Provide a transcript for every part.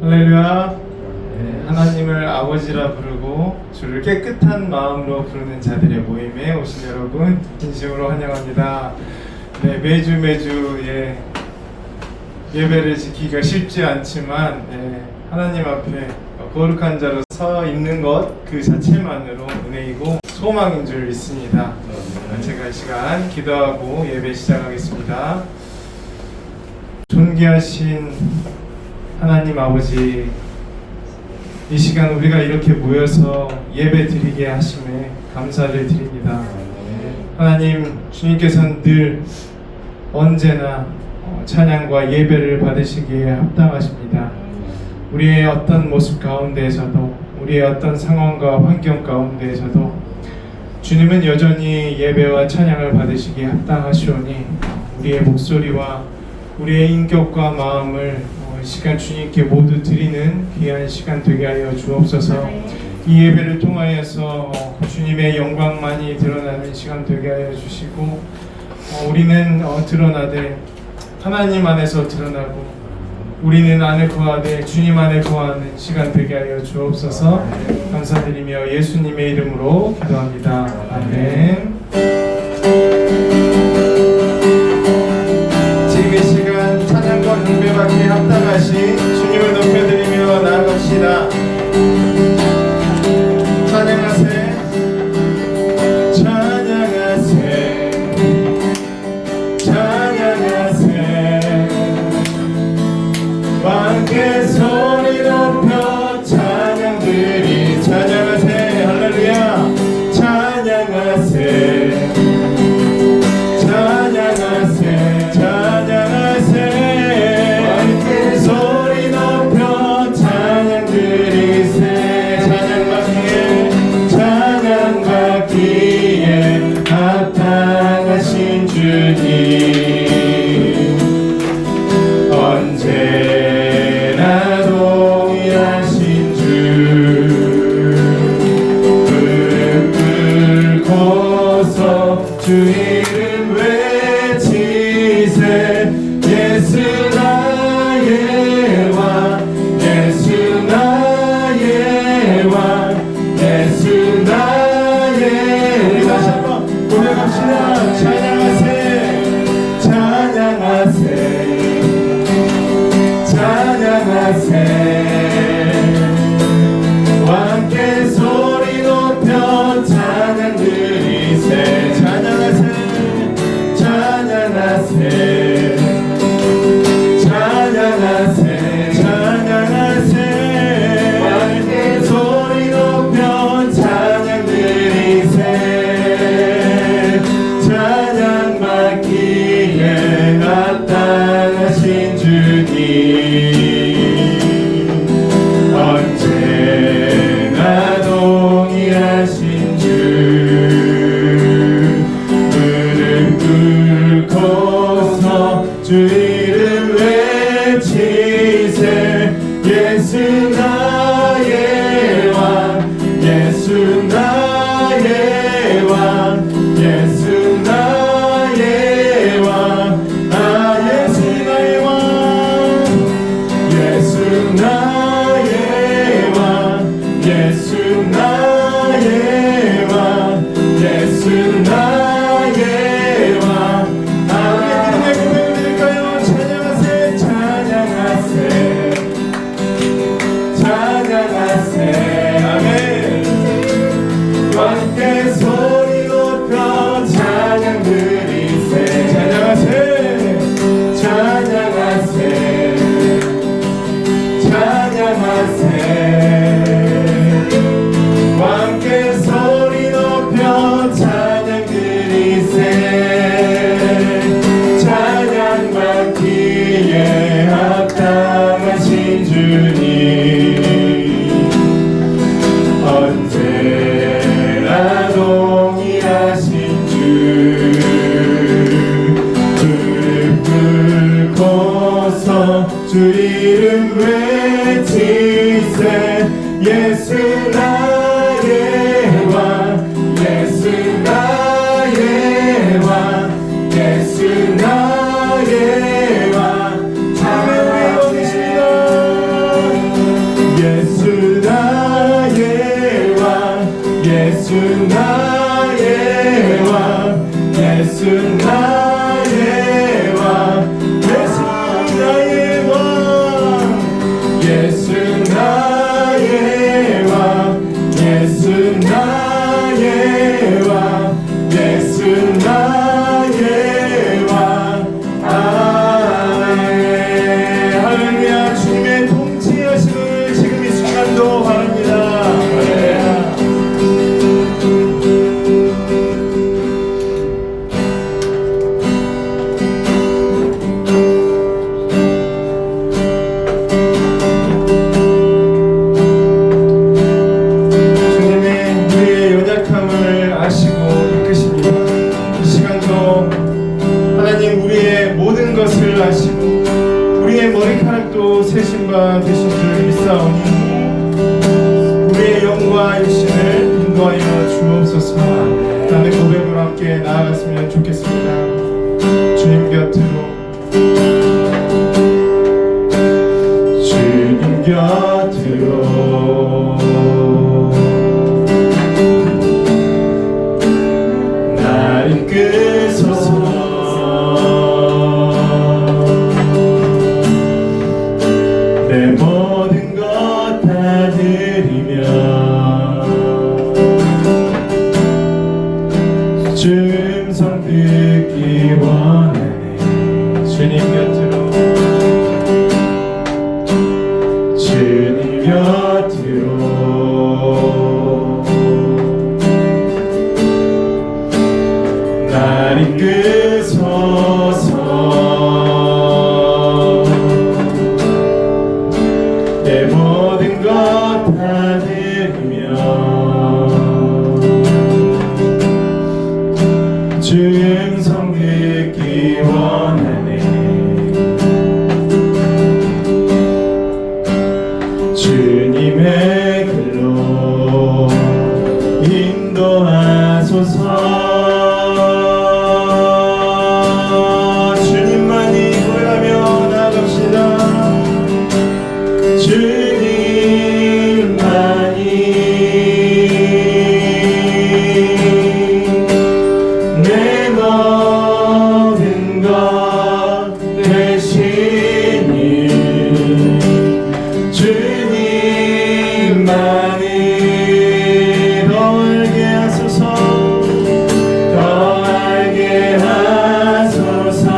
할렐루야. 하나님을 아버지라 부르고 주를 깨끗한 마음으로 부르는 자들의 모임에 오신 여러분 진심으로 환영합니다. 매주 예배를 지키기가 쉽지 않지만 하나님 앞에 거룩한 자로 서 있는 것 그 자체만으로 은혜이고 소망인 줄 믿습니다. 제가 이 시간 기도하고 예배 시작하겠습니다. 존귀하신 하나님 아버지, 이 시간 우리가 이렇게 모여서 예배 드리게 하심에 감사를 드립니다. 하나님, 주님께서는 늘 언제나 찬양과 예배를 받으시기에 합당하십니다. 우리의 어떤 모습 가운데에서도, 우리의 어떤 상황과 환경 가운데에서도 주님은 여전히 예배와 찬양을 받으시기에 합당하시오니 우리의 목소리와 우리의 인격과 마음을 시간 주님께 모두 드리는 귀한 시간 되게 하여 주옵소서. 이 예배를 통하여서 주님의 영광만이 드러나는 시간 되게 하여 주시고 우리는 드러나되 하나님 안에서 드러나고 우리는 안에 거하되 주님 안에 거하는 시간 되게 하여 주옵소서. 감사드리며 예수님의 이름으로 기도합니다. 아멘. 지금 이 시간 찬양과 경배받기에 합당하신 주님을 높여드리며 나아갑시다. 찬양하세, 찬양하세, 찬양하세. 함께 소리 높여 찬양들이 찬양하세. 할렐루야. 찬양하세, 찬양하세, 찬양하세. 함께 소리 높여 찬양드리세. 찬양받기에 합당하신 주님, 언제나 동일하신 주, 무릎 꿇고서 주 이름 외치세. 예수 나의 왕, 예수 나의 왕, 예수 나의 왕. 다시 한번 고백합시다. 찬양하세, 찬양하세, 찬양하세. 함께 소리 높여 찬양 드리세. 찬양하세, 찬양하세, 찬양하세, 찬양하세. 함께 소리 높여 찬양 드리세. 찬양받기에 합당하신 주님, 언제나 동일하신 주, 무릎 꿇고서 주 이름 외치세. 예수 나의 왕, 예수 나의 왕, 예수 나의 왕. 아, 예수 나의 왕, 예수 나의 왕, 예수 나의 왕, 예수 나의 왕. 아, 우리의 믿음의 고백을 드릴까요? 찬양하세, 찬양하세, 찬양하세. 아멘. 함께 소리 높여 찬양 드리세. 찬양하세, 찬양하세, 찬양하세. 함께 소리 높여 찬양 드리세. 찬양받기에 합당하신 주, 주님 언제나 동의하신 주 무릎 꿇고서 주 이름 외치세 예수 나의 왕 예수 나의 왕 예수 나의 왕 주의 왕이시다 예수 나의 왕 예수 나의 왕 예수 나의 왕 예수 나의 왕 예수 나의 왕 예수 나의 왕 예수 나의 왕 아멘 할렐루야 주님의 통치하심을 지금 이 순간도 바랍니다 할렐루야 것을 아시고 우리의 머리카락도 세심바 되신 줄 믿사오니 우리의 영과 육신을 인도하여 주옵소서. 다음에 고백으로 함께 나아갔으면 좋겠습니다. 주님 곁으로 주님 곁으로 날 이끄소서. 내 모든 것 다 드리며 주 음성 듣기 원하네. 주님 곁으로 주님 곁으로 날 이끄소서. 내 모든 것 다 드리며 주 음성 듣기 원하네. 주님의 길로 인도하소서. 주님만이 구하며 나갑시다. 주님만이 내 모든 것 되시니 주님만이 더 알게 하소서. 더 알게 하소서.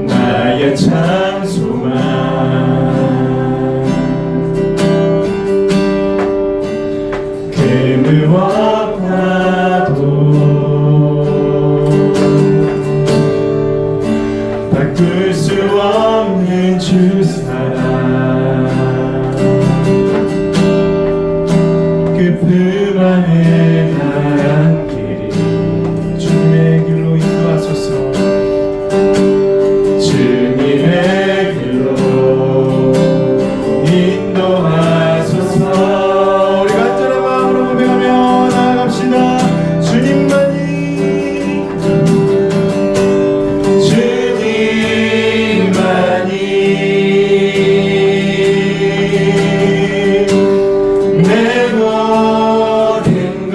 나의 참 소망 그 무엇과도 바꿀 수 없는 주 사랑 그 품 안에 나란 길이 주님의 길로 인도하소서. 주님의 길로 인도하소서. 우리 간절한 마음으로 고백하며 나아갑시다. 주님만이 내 모든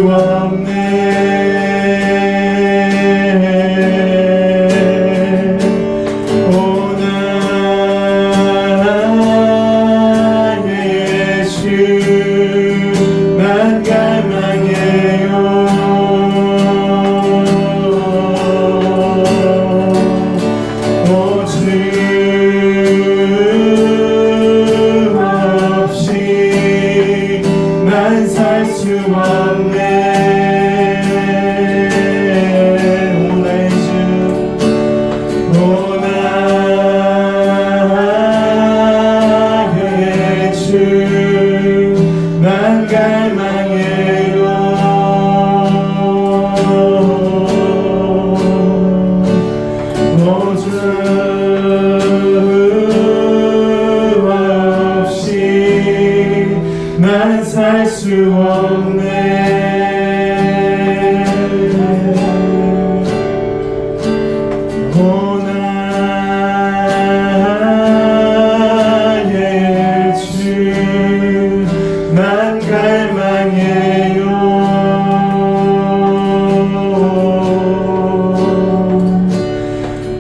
없네. 오 나의 예수 난 갈망해요. 오주 없이 난 살 수 없네. 오 나의 주, 오 나의 주 난 갈망해요. 오주 없이 난 살 수 없네. 오 나의 주 난 갈망해요.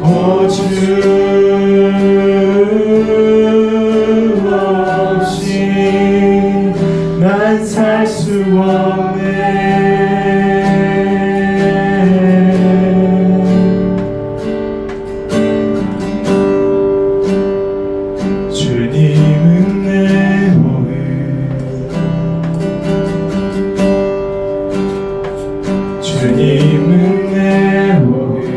오주 없이 난 살 수 없네. 주님은 내 보혜, 주님은 내 보혜,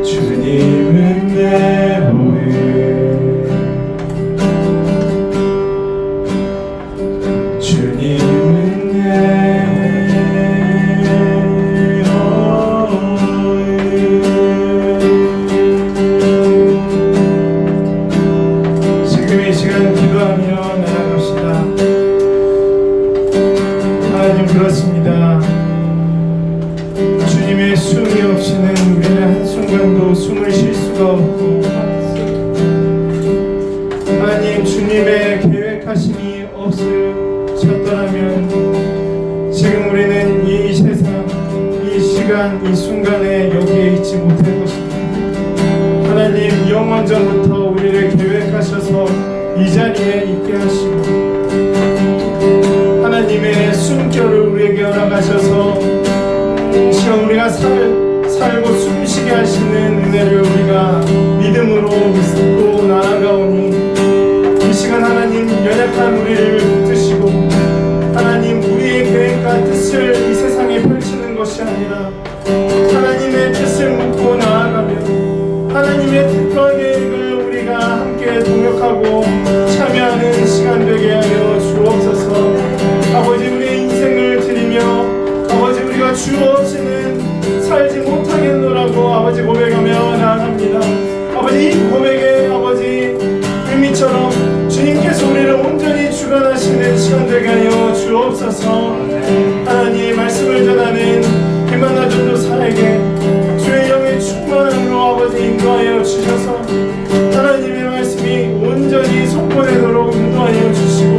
주님은 내 보혜, 주님은 내 지금 이 시간 기도하며 나아갑시다. 하나님 그렇습니다. 주님의 숨이 없이는 우리는 한순간도 숨을 쉴 수가 없고, 하나님 주님의 계획하심이 없으셨더라면 지금 우리는 이 세상, 이 시간, 이 순간에 여기에 있지 못할 것입니다. 하나님 영원전부터 우리를 계획하셔서 이 자리에 있게 하시고, 하나님의 숨결을 우리에게 허락하셔서 시간 우리가 살고 숨쉬게 하시는 은혜를 우리가 믿음으로 믿고 나아가오니, 이 시간 하나님 연약한 우리를 붙드시고, 하나님 우리의 계획과 뜻을 이 세상에 펼치는 것이 아니라 하나님의 뜻을 묻고 나아가며 하나님의 특별 계획을 우리가 함께 동역하고 참여하는 시간 되게 하여 주옵소서. 아버지 우리의 인생을 드리며 아버지 우리가 주 없이는 살지 못하겠노라고 아버지 고백하며 나아갑니다. 아버지 이 고백에 아버지 의미처럼 주님께서 우리를 온전히 주관하시는 시간 되게 하여 주옵소서. 하나님 말씀을 전하는 김하나 전도사에게 주의 영의 충만함으로 아버지 인도하여 주셔서 하나님의 말씀이 온전히 선포되도록 인도하여 주시고,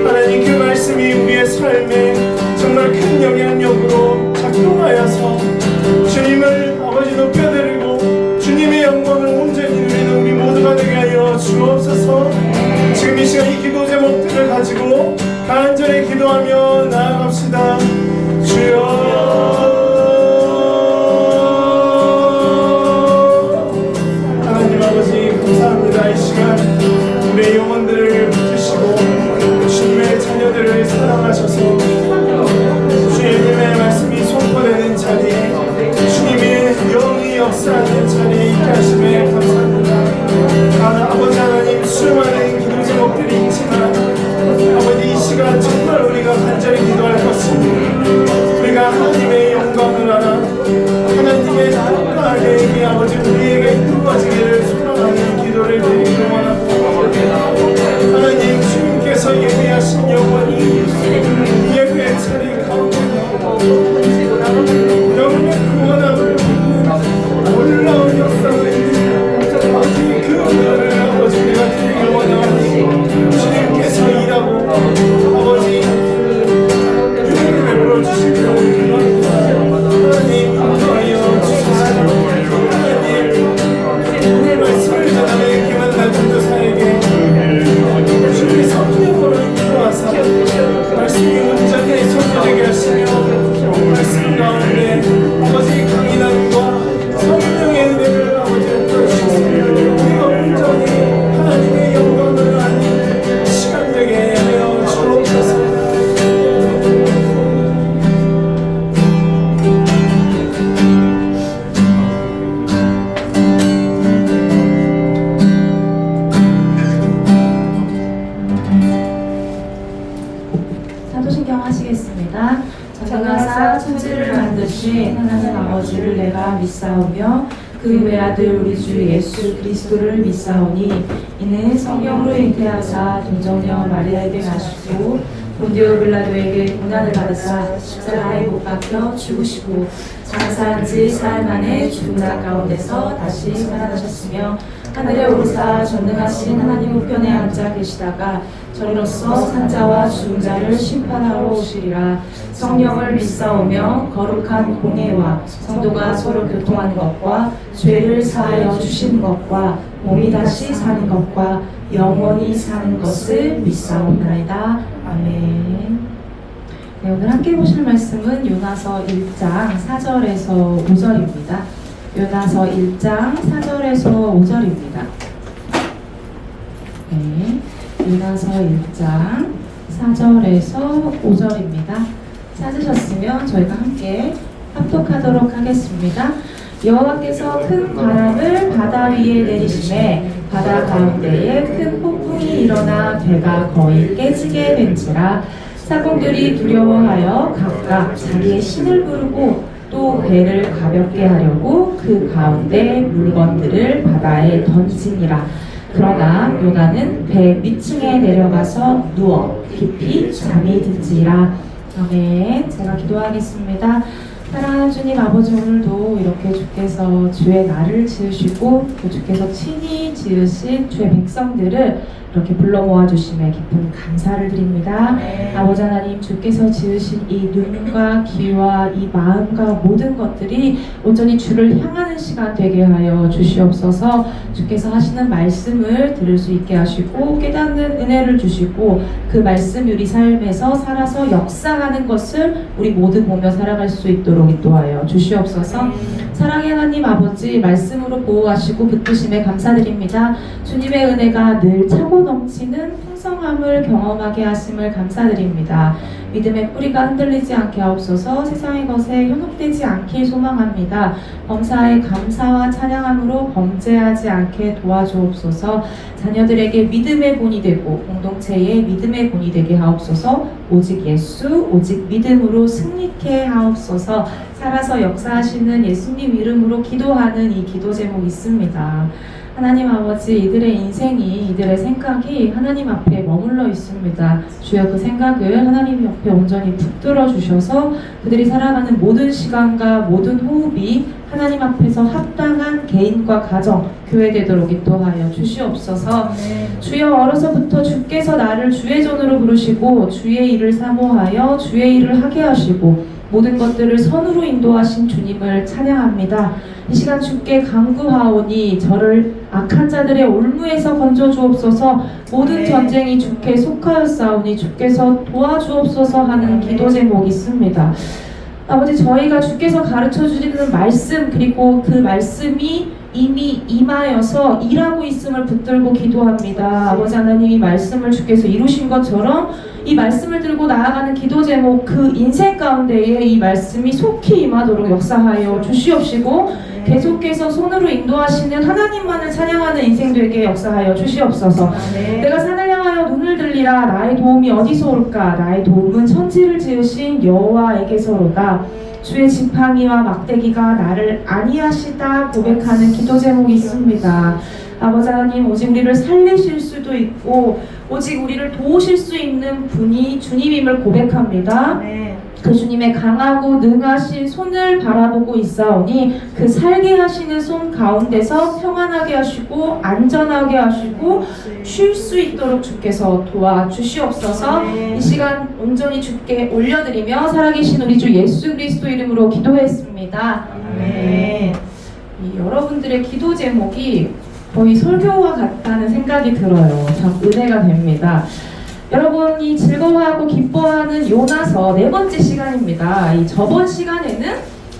하나님 그 말씀이 우리의 삶에 정말 큰 영향력으로 작동하여서 주님을 아버지 높여드리고 주님의 영광을 온전히 누리는 우리 모두가 되게 하여 주옵소서. 지금 이 시간 이 기도 제목들을 가지고 간절히 기도하며 나아갑시다. 주여, 하나님 아버지 감사합니다. 이 시간 우리의 영혼들을 붙드시고 주님의 자녀들을 사랑하셔서 주님의 말씀이 선포되는 자리, 주님의 영이 역사하는 자리에 있게 하심에 감사합니다. 아버지 하나님 수많은 기도 제목들이 있지만 아버지 이 시간 정말 우리가 간절히 천지를 만드신 하나님 아버지를 내가 믿사오며 그 외아들 우리 주 예수 그리스도를 믿사오니 이는 성령으로 잉태하사 동정녀 마리아에게 나시고 본디오 빌라도에게 고난을 받으사 십자가에 못 박혀 죽으시고 장사한 지 사흘 만에 죽은 자 가운데서 다시 살아나셨으며 하늘에 오르사 전능하신 하나님 우편에 앉아 계시다가 저리로서 산자와 죽은 자를 심판하러 오시리라. 성령을 믿사오며 거룩한 공예와 성도가 서로 교통하는 것과 죄를 사하여 주시는 것과 몸이 다시 사는 것과 영원히 사는 것을 믿사옵나이다. 아멘. 네, 오늘 함께 보실 말씀은 요나서 1장 4절에서 5절입니다. 요나서 1장 4절에서 5절입니다. 네, 요나서 1장 4절에서 5절입니다. 찾으셨으면 저희가 함께 합독하도록 하겠습니다. 여호와께서 큰 바람을 바다 위에 내리심에 바다 가운데에 큰 폭풍이 일어나 배가 거의 깨지게 된지라. 사공들이 두려워하여 각각 자기의 신을 부르고 또 배를 가볍게 하려고 그 가운데 물건들을 바다에 던지니라. 그러나 요나는 배 밑층에 내려가서 누워 깊이 잠이 든지라. 아멘. 제가 기도하겠습니다. 사랑하는 주님 아버지, 오늘도 이렇게 주께서 주의 날을 지으시고 또 주께서 친히 지으신 주의 백성들을 이렇게 불러 모아주심에 깊은 감사를 드립니다. 아버지 하나님, 주께서 지으신 이 눈과 귀와 이 마음과 모든 것들이 온전히 주를 향하는 시간 되게 하여 주시옵소서. 주께서 하시는 말씀을 들을 수 있게 하시고 깨닫는 은혜를 주시고 그 말씀이 우리 삶에서 살아서 역사하는 것을 우리 모두 보며 살아갈 수 있도록 인도하여 주시옵소서. 사랑의 하나님 아버지, 말씀으로 보호하시고 붙드심에 감사드립니다. 주님의 은혜가 늘 차고 넘치는 풍성함을 경험하게 하심을 감사드립니다. 믿음의 뿌리가 흔들리지 않게 하옵소서. 세상의 것에 현혹되지 않길 소망합니다. 범사에 감사와 찬양함으로 범죄하지 않게 도와주옵소서. 자녀들에게 믿음의 본이 되고 공동체에 믿음의 본이 되게 하옵소서. 오직 예수, 오직 믿음으로 승리케 하옵소서. 살아서 역사하시는 예수님 이름으로 기도하는 이 기도 제목이 있습니다. 하나님 아버지, 이들의 인생이, 이들의 생각이 하나님 앞에 머물러 있습니다. 주여, 그 생각을 하나님 옆에 온전히 붙들어 주셔서 그들이 살아가는 모든 시간과 모든 호흡이 하나님 앞에서 합당한 개인과 가정, 교회 되도록 인도하여 주시옵소서. 주여, 어려서부터 주께서 나를 주의 종으로 부르시고 주의 일을 사모하여 주의 일을 하게 하시고 모든 것들을 선으로 인도하신 주님을 찬양합니다. 이 시간 주께 간구하오니 저를 악한 자들의 올무에서 건져주옵소서. 모든 전쟁이 주께 속하였사오니 주께서 도와주옵소서 하는 기도 제목이 있습니다. 아버지, 저희가 주께서 가르쳐 주시는 말씀, 그리고 그 말씀이 이미 임하여서 일하고 있음을 붙들고 기도합니다. 아버지 하나님, 이 말씀을 주께서 이루신 것처럼 이 말씀을 들고 나아가는 기도 제목, 그 인생 가운데에 이 말씀이 속히 임하도록 역사하여 주시옵시고 계속해서 손으로 인도하시는 하나님만을 찬양하는 인생 되게 역사하여 주시옵소서. 내가 산을 향하여 눈을 들리라. 나의 도움이 어디서 올까? 나의 도움은 천지를 지으신 여호와에게서로다. 주의 지팡이와 막대기가 나를 안위하시다 고백하는 기도 제목이 있습니다. 아버지 하나님, 오직 우리를 살리실 수도 있고 오직 우리를 도우실 수 있는 분이 주님임을 고백합니다. 그 주님의 강하고 능하신 손을 바라보고 있사오니 그 살게 하시는 손 가운데서 평안하게 하시고 안전하게 하시고 쉴 수 있도록 주께서 도와주시옵소서. 이 시간 온전히 주께 올려드리며 살아계신 우리 주 예수 그리스도 이름으로 기도했습니다. 아멘. 여러분들의 기도 제목이 거의 설교와 같다는 생각이 들어요. 참 은혜가 됩니다. 여러분이 즐거워하고 기뻐하는 요나서 4번째 시간입니다. 이 저번 시간에는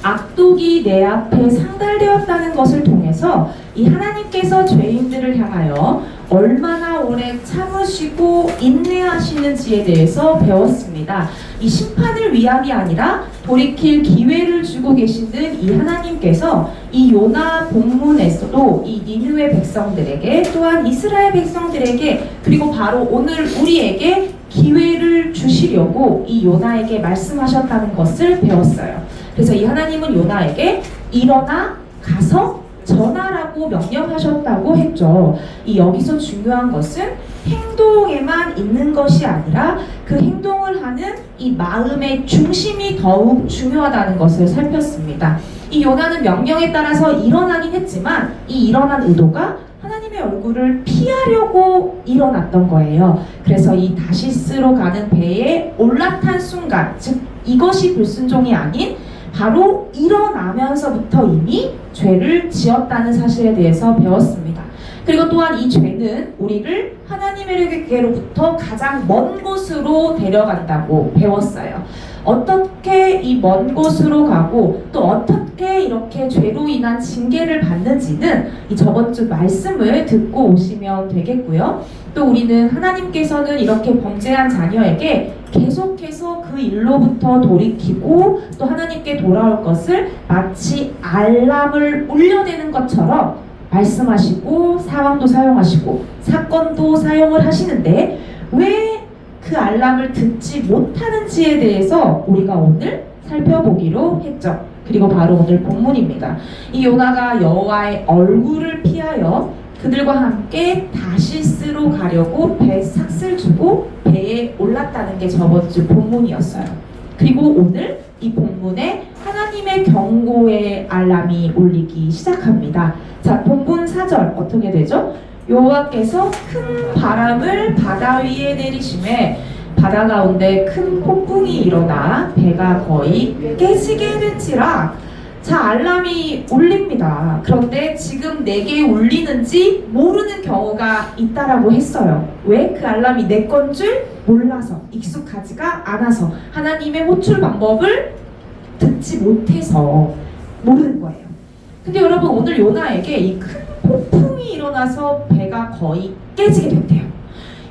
악독이 내 앞에 상달되었다는 것을 통해서 이 하나님께서 죄인들을 향하여 얼마나 오래 참으시고 인내하시는지에 대해서 배웠습니다. 이 심판을 위함이 아니라 돌이킬 기회를 주고 계시는 이 하나님께서 이 요나 본문에서도 이 니느웨 백성들에게 또한 이스라엘 백성들에게 그리고 바로 오늘 우리에게 기회를 주시려고 이 요나에게 말씀하셨다는 것을 배웠어요. 그래서 이 하나님은 요나에게 일어나 가서 전하라고 명령하셨다고 했죠. 이 여기서 중요한 것은 행동에만 있는 것이 아니라 그 행동을 하는 이 마음의 중심이 더욱 중요하다는 것을 살폈습니다. 이 요나는 명령에 따라서 일어나긴 했지만 이 일어난 의도가 하나님의 얼굴을 피하려고 일어났던 거예요. 그래서 이 다시스로 가는 배에 올라탄 순간, 즉 이것이 불순종이 아닌 바로 일어나면서부터 이미 죄를 지었다는 사실에 대해서 배웠습니다. 그리고 또한 이 죄는 우리를 하나님에게로부터 가장 먼 곳으로 데려간다고 배웠어요. 어떻게 이 먼 곳으로 가고 또 어떻게 이렇게 죄로 인한 징계를 받는지는 이 저번 주 말씀을 듣고 오시면 되겠고요. 또 우리는 하나님께서는 이렇게 범죄한 자녀에게 계속해서 그 일로부터 돌이키고 또 하나님께 돌아올 것을 마치 알람을 울려대는 것처럼 말씀하시고 상황도 사용하시고 사건도 사용을 하시는데 왜 그 알람을 듣지 못하는지에 대해서 우리가 오늘 살펴보기로 했죠. 그리고 바로 오늘 본문입니다. 이 요나가 여호와의 얼굴을 피하여 그들과 함께 다시스로 가려고 배 삭슬 주고 배에 올랐다는 게 저번 주 본문이었어요. 그리고 오늘 이 본문에 하나님의 경고의 알람이 울리기 시작합니다. 자, 본문 4절 어떻게 되죠? 여호와께서 큰 바람을 바다 위에 내리심에 바다 가운데 큰 폭풍이 일어나 배가 거의 깨지게 된지라. 자, 알람이 울립니다. 그런데 지금 내게 울리는지 모르는 경우가 있다라고 했어요. 왜? 그 알람이 내 건 줄 몰라서, 익숙하지가 않아서, 하나님의 호출 방법을 듣지 못해서 모르는 거예요. 근데 여러분, 오늘 요나에게 이 큰 폭풍이 일어나서 배가 거의 깨지게 됐대요.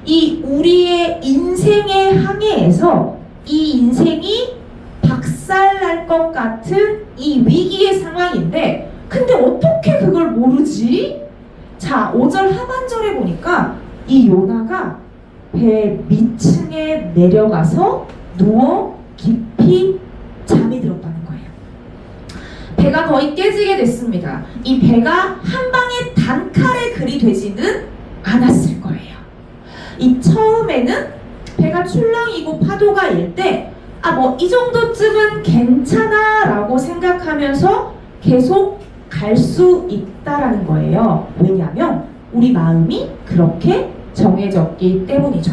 이 우리의 인생의 항해에서 이 인생이 박살날 것 같은 이 위기의 상황인데 근데 어떻게 그걸 모르지? 자, 5절 하반절에 보니까 이 요나가 배 밑층에 내려가서 누워 깊이 잠이 들었다는 거예요. 배가 거의 깨지게 됐습니다. 이 배가 한 방에 단칼에 그리 되지는 않았을 거예요. 이 처음에는 배가 출렁이고 파도가 일 때 뭐 이 정도쯤은 괜찮아 라고 생각하면서 계속 갈 수 있다라는 거예요. 왜냐하면 우리 마음이 그렇게 정해졌기 때문이죠.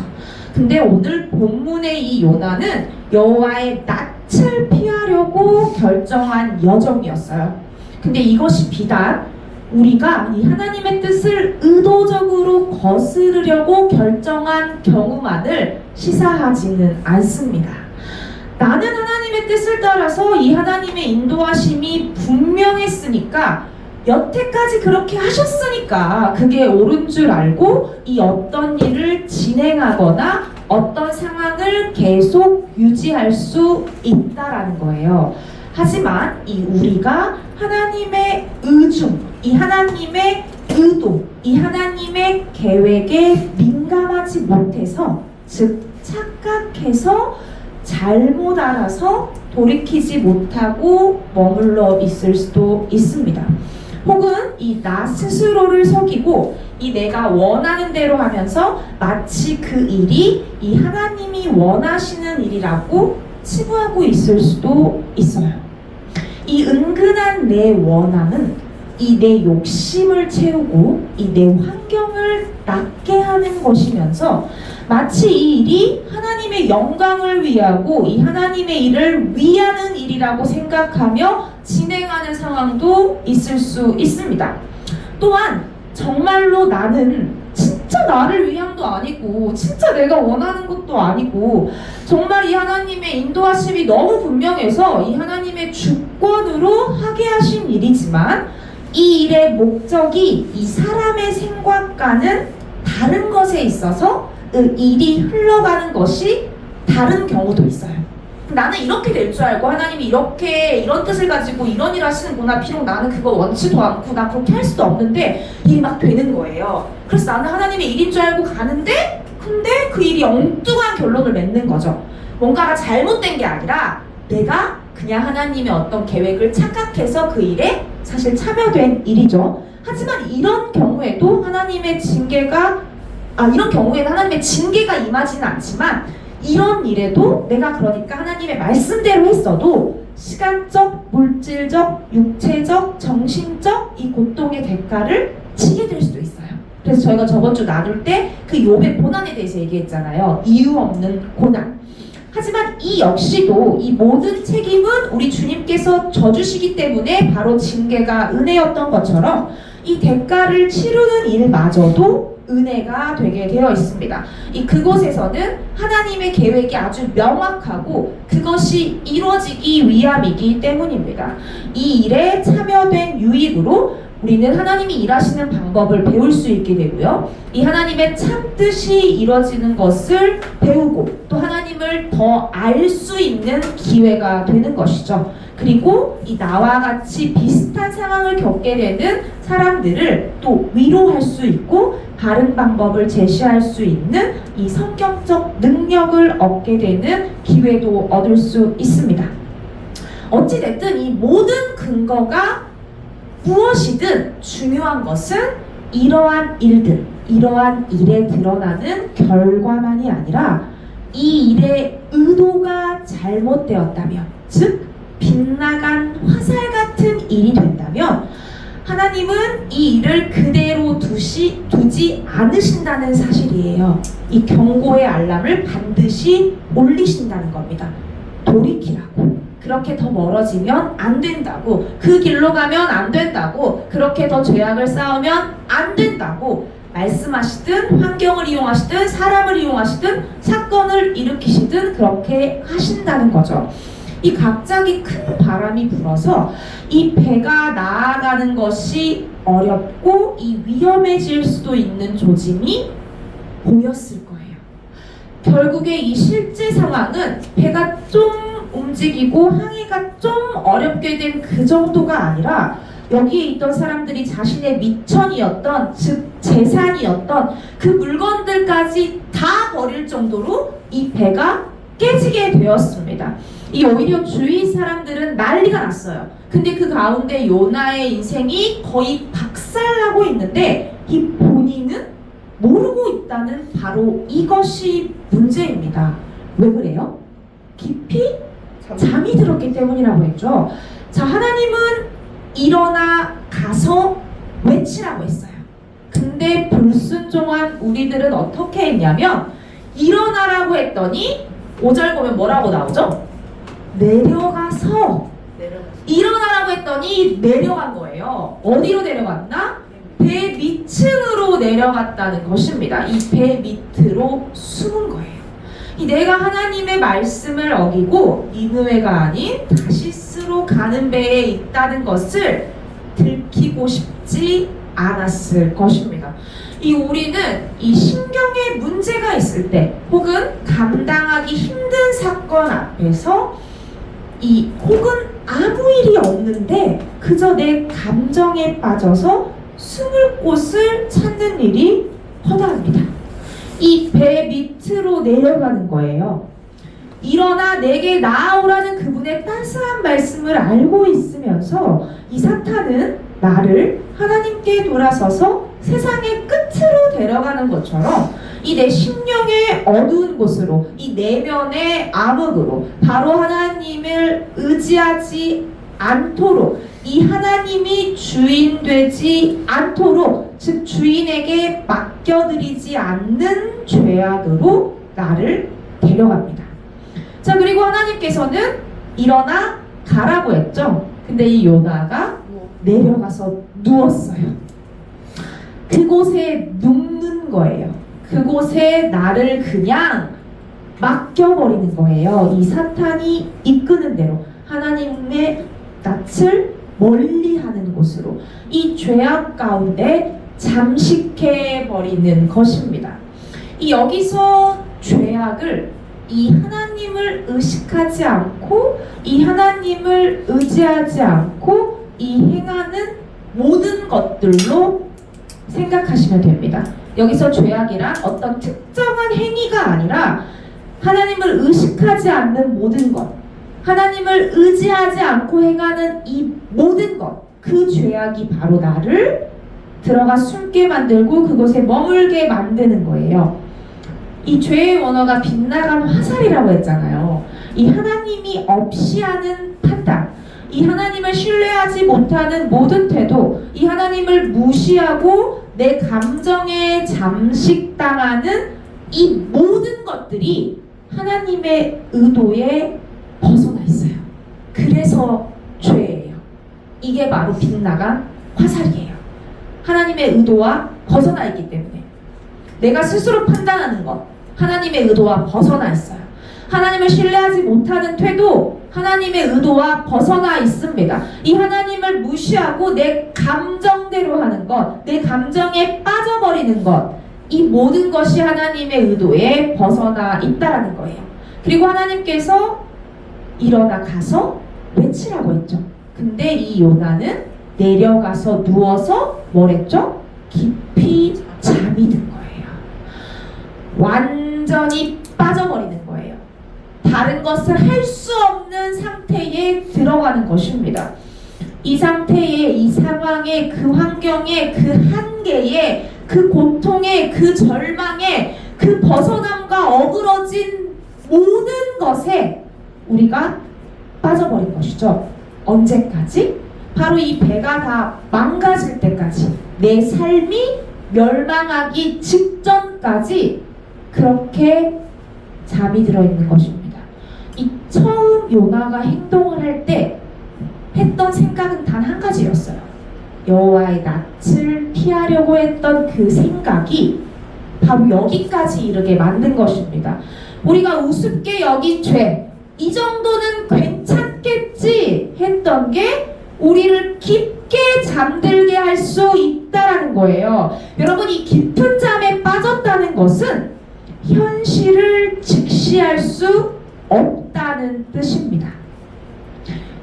근데 오늘 본문의 이 요나는 여호와의 낯을 피하려고 결정한 여정이었어요. 근데 이것이 비단 우리가 이 하나님의 뜻을 의도적으로 거스르려고 결정한 경우만을 시사하지는 않습니다. 나는 하나님의 뜻을 따라서 이 하나님의 인도하심이 분명했으니까 여태까지 그렇게 하셨으니까 그게 옳은 줄 알고 이 어떤 일을 진행하거나 어떤 상황을 계속 유지할 수 있다라는 거예요. 하지만 이 우리가 하나님의 의중, 이 하나님의 의도, 이 하나님의 계획에 민감하지 못해서, 즉 착각해서 잘못 알아서 돌이키지 못하고 머물러 있을 수도 있습니다. 혹은 이 나 스스로를 속이고 이 내가 원하는 대로 하면서 마치 그 일이 이 하나님이 원하시는 일이라고 치부하고 있을 수도 있어요. 이 은근한 내 원함은 이 내 욕심을 채우고 이 내 환경을 낫게 하는 것이면서 마치 이 일이 하나님의 영광을 위하고 이 하나님의 일을 위하는 일이라고 생각하며 진행하는 상황도 있을 수 있습니다. 또한 정말로 나는 진짜 나를 위함도 아니고 진짜 내가 원하는 것도 아니고 정말 이 하나님의 인도하심이 너무 분명해서 이 하나님의 주권으로 하게 하신 일이지만 이 일의 목적이 이 사람의 생각과는 다른 것에 있어서 일이 흘러가는 것이 다른 경우도 있어요. 나는 이렇게 될 줄 알고 하나님이 이렇게 이런 뜻을 가지고 이런 일 하시는구나. 비록 나는 그거 원치도 않고 나 그렇게 할 수도 없는데 일이 막 되는 거예요. 그래서 나는 하나님의 일인 줄 알고 가는데 근데 그 일이 엉뚱한 결론을 맺는 거죠. 뭔가가 잘못된 게 아니라 내가 그냥 하나님의 어떤 계획을 착각해서 그 일에 사실 참여된 일이죠. 하지만 이런 경우에도 하나님의 징계가 이런 경우에는 하나님의 징계가 임하지는 않지만 이런 일에도 내가 그러니까 하나님의 말씀대로 했어도 시간적, 물질적, 육체적, 정신적 이 고통의 대가를 치게 될 수도 있어요. 그래서 저희가 저번 주 나눌 때 그 욥의 고난에 대해서 얘기했잖아요. 이유 없는 고난. 하지만 이 역시도 이 모든 책임은 우리 주님께서 져주시기 때문에 바로 징계가 은혜였던 것처럼 이 대가를 치르는 일마저도 은혜가 되게 되어 있습니다. 그곳에서는 하나님의 계획이 아주 명확하고 그것이 이루어지기 위함이기 때문입니다. 이 일에 참여된 유익으로 우리는 하나님이 일하시는 방법을 배울 수 있게 되고요. 이 하나님의 참뜻이 이루어지는 것을 배우고 또 하나님을 더 알 수 있는 기회가 되는 것이죠. 그리고 이 나와 같이 비슷한 상황을 겪게 되는 사람들을 또 위로할 수 있고 바른 방법을 제시할 수 있는 이 성경적 능력을 얻게 되는 기회도 얻을 수 있습니다. 어찌됐든 이 모든 근거가 무엇이든 중요한 것은 이러한 일들, 이러한 일에 드러나는 결과만이 아니라 이 일의 의도가 잘못되었다면, 즉 빗나간 화살 같은 일이 된다면 하나님은 이 일을 그대로 두지 않으신다는 사실이에요. 이 경고의 알람을 반드시 올리신다는 겁니다. 돌이키라고. 그렇게 더 멀어지면 안 된다고. 그 길로 가면 안 된다고. 그렇게 더 죄악을 쌓으면 안 된다고. 말씀하시든 환경을 이용하시든 사람을 이용하시든 사건을 일으키시든 그렇게 하신다는 거죠. 이 갑자기 큰 바람이 불어서 이 배가 나아가는 것이 어렵고 이 위험해질 수도 있는 조짐이 보였을 거예요. 결국에 이 실제 상황은 배가 좀 움직이고 항해가 좀 어렵게 된 그 정도가 아니라 여기에 있던 사람들이 자신의 미천이었던, 즉 재산이었던 그 물건들까지 다 버릴 정도로 이 배가 깨지게 되었습니다. 이 오히려 주위 사람들은 난리가 났어요. 근데 그 가운데 요나의 인생이 거의 박살나고 있는데 이 본인은 모르고 있다는 바로 이것이 문제입니다. 왜 그래요? 깊이 잠이 들었기 때문이라고 했죠. 자, 하나님은 일어나 가서 외치라고 했어요. 근데 불순종한 우리들은 어떻게 했냐면 일어나라고 했더니 5절 보면 뭐라고 나오죠? 내려가서. 일어나라고 했더니 내려간 거예요. 어디로 내려갔나? 배 밑층으로 내려갔다는 것입니다. 이 배 밑으로 숨은 거예요. 내가 하나님의 말씀을 어기고 니느웨가 아닌 다시스로 가는 배에 있다는 것을 들키고 싶지 않았을 것입니다. 우리는 이 신경에 문제가 있을 때 혹은 감당하기 힘든 사건 앞에서 혹은 아무 일이 없는데 그저 내 감정에 빠져서 숨을 곳을 찾는 일이 허다합니다. 이 배 밑으로 내려가는 거예요. 일어나 내게 나아오라는 그분의 따스한 말씀을 알고 있으면서 이 사탄은 나를 하나님께 돌아서서 세상의 끝으로 데려가는 것처럼 이 내 심령의 어두운 곳으로, 이 내면의 암흑으로 바로 하나님을 의지하지 않도록, 이 하나님이 주인 되지 않도록, 즉 주인에게 맡겨드리지 않는 죄악으로 나를 데려갑니다. 자, 그리고 하나님께서는 일어나 가라고 했죠. 근데 이 요나가 내려가서 누웠어요. 그곳에 눕는 거예요. 그곳에 나를 그냥 맡겨버리는 거예요. 이 사탄이 이끄는 대로 하나님의 낯을 멀리하는 곳으로 이 죄악 가운데 잠식해버리는 것입니다. 여기서 죄악을 이 하나님을 의식하지 않고 이 하나님을 의지하지 않고 이 행하는 모든 것들로 생각하시면 됩니다. 여기서 죄악이란 어떤 특정한 행위가 아니라 하나님을 의식하지 않는 모든 것, 하나님을 의지하지 않고 행하는 이 모든 것, 그 죄악이 바로 나를 들어가 숨게 만들고 그곳에 머물게 만드는 거예요. 이 죄의 원어가 빗나간 화살이라고 했잖아요. 이 하나님이 없이 하는 판단, 이 하나님을 신뢰하지 못하는 모든 태도, 이 하나님을 무시하고 내 감정에 잠식당하는 이 모든 것들이 하나님의 의도에 벗어나 있어요. 그래서 죄예요. 이게 바로 빗나간 화살이에요. 하나님의 의도와 벗어나 있기 때문에 내가 스스로 판단하는 것, 하나님의 의도와 벗어나 있어요. 하나님을 신뢰하지 못하는 태도, 하나님의 의도와 벗어나 있습니다. 이 하나님을 무시하고 내 감정대로 하는 것, 내 감정에 빠져버리는 것, 이 모든 것이 하나님의 의도에 벗어나 있다라는 거예요. 그리고 하나님께서 일어나 가서 외치라고 했죠. 근데 이 요나는 내려가서 누워서 뭘 했죠? 깊이 잠이 든 거예요. 완전히 빠져버리는 거예요. 다른 것을 할 수 없는 상태에 들어가는 것입니다. 이 상태에, 이 상황에, 그 환경에, 그 한계에, 그 고통에, 그 절망에, 그 벗어남과 어그러진 모든 것에 우리가 빠져버린 것이죠. 언제까지? 바로 이 배가 다 망가질 때까지, 내 삶이 멸망하기 직전까지 그렇게 잠이 들어있는 것입니다. 이 처음 요나가 행동을 할 때 했던 생각은 단 한 가지였어요. 여호와의 낯을 피하려고 했던 그 생각이 바로 여기까지 이르게 만든 것입니다. 우리가 우습게 여긴 죄, 이 정도는 괜찮겠지 했던 게 우리를 깊게 잠들게 할 수 있다라는 거예요. 여러분, 이 깊은 잠에 빠졌다는 것은 현실을 직시할 수 없다는 뜻입니다.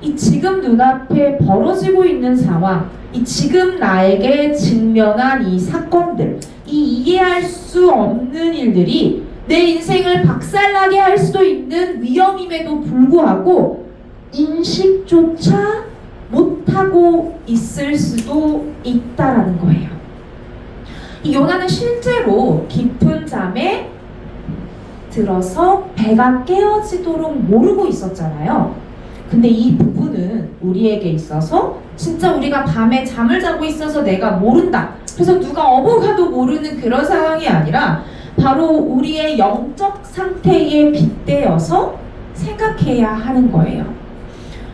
이 지금 눈앞에 벌어지고 있는 상황, 이 지금 나에게 직면한 이 사건들, 이 이해할 수 없는 일들이 내 인생을 박살나게 할 수도 있는 위험임에도 불구하고 인식조차 못하고 있을 수도 있다라는 거예요. 이 요나는 실제로 깊은 잠에 들어서 배가 깨어지도록 모르고 있었잖아요. 근데 이 부분은 우리에게 있어서 진짜 우리가 밤에 잠을 자고 있어서 내가 모른다, 그래서 누가 어버가도 모르는 그런 상황이 아니라 바로 우리의 영적 상태에 빗대어서 생각해야 하는 거예요.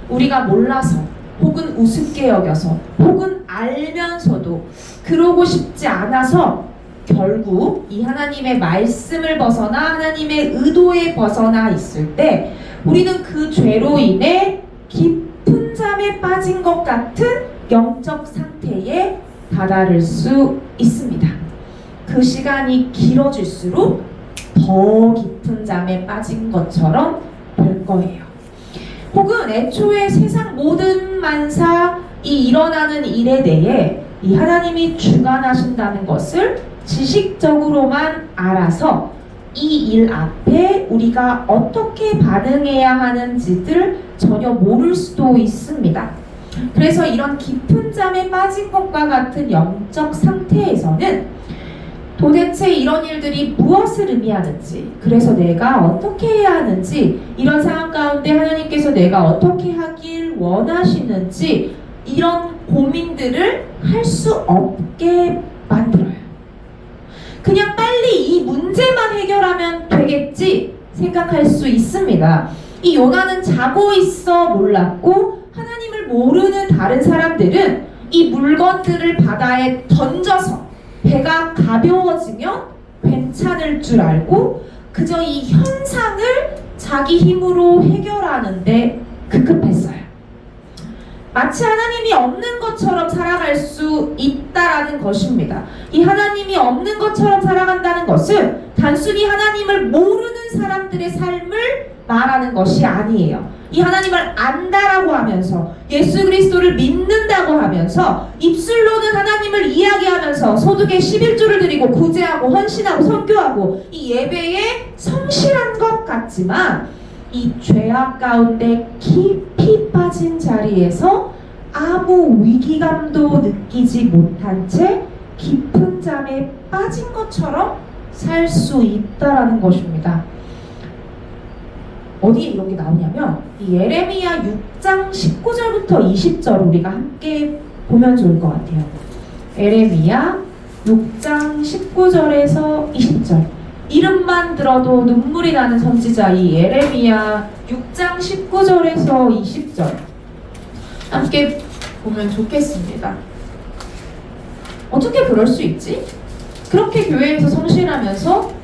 우리가 몰라서 혹은 우습게 여겨서 혹은 알면서도 그러고 싶지 않아서 결국 이 하나님의 말씀을 벗어나 하나님의 의도에 벗어나 있을 때 우리는 그 죄로 인해 깊은 잠에 빠진 것 같은 영적 상태에 다다를 수 있습니다. 그 시간이 길어질수록 더 깊은 잠에 빠진 것처럼 될 거예요. 혹은 애초에 세상 모든 만사, 이 일어나는 일에 대해 이 하나님이 주관하신다는 것을 지식적으로만 알아서 이 일 앞에 우리가 어떻게 반응해야 하는지를 전혀 모를 수도 있습니다. 그래서 이런 깊은 잠에 빠진 것과 같은 영적 상태에서는 도대체 이런 일들이 무엇을 의미하는지, 그래서 내가 어떻게 해야 하는지, 이런 상황 가운데 하나님께서 내가 어떻게 하길 원하시는지 이런 고민들을 할 수 없게 만들어요. 그냥 빨리 이 문제만 해결하면 되겠지 생각할 수 있습니다. 이 요나는 자고 있어 몰랐고, 하나님을 모르는 다른 사람들은 이 물건들을 바다에 던져서 배가 가벼워지면 괜찮을 줄 알고 그저 이 현상을 자기 힘으로 해결하는데 급급했어요. 마치 하나님이 없는 것처럼 살아갈 수 있다라는 것입니다. 이 하나님이 없는 것처럼 살아간다는 것은 단순히 하나님을 모르는 사람들의 삶을 말하는 것이 아니에요. 이 하나님을 안다라고 하면서 예수 그리스도를 믿는다고 하면서 입술로는 하나님을 이야기하면서 소득의 11조를 드리고 구제하고 헌신하고 선교하고 이 예배에 성실한 것 같지만 이 죄악 가운데 깊이 빠진 자리에서 아무 위기감도 느끼지 못한 채 깊은 잠에 빠진 것처럼 살 수 있다라는 것입니다. 어디에 이런 게 나오냐면 이 예레미야 6장 19절부터 20절 우리가 함께 보면 좋을 것 같아요. 예레미야 6장 19절에서 20절. 이름만 들어도 눈물이 나는 선지자 이 예레미야 6장 19절에서 20절 함께 보면 좋겠습니다. 어떻게 그럴 수 있지? 그렇게 교회에서 성실하면서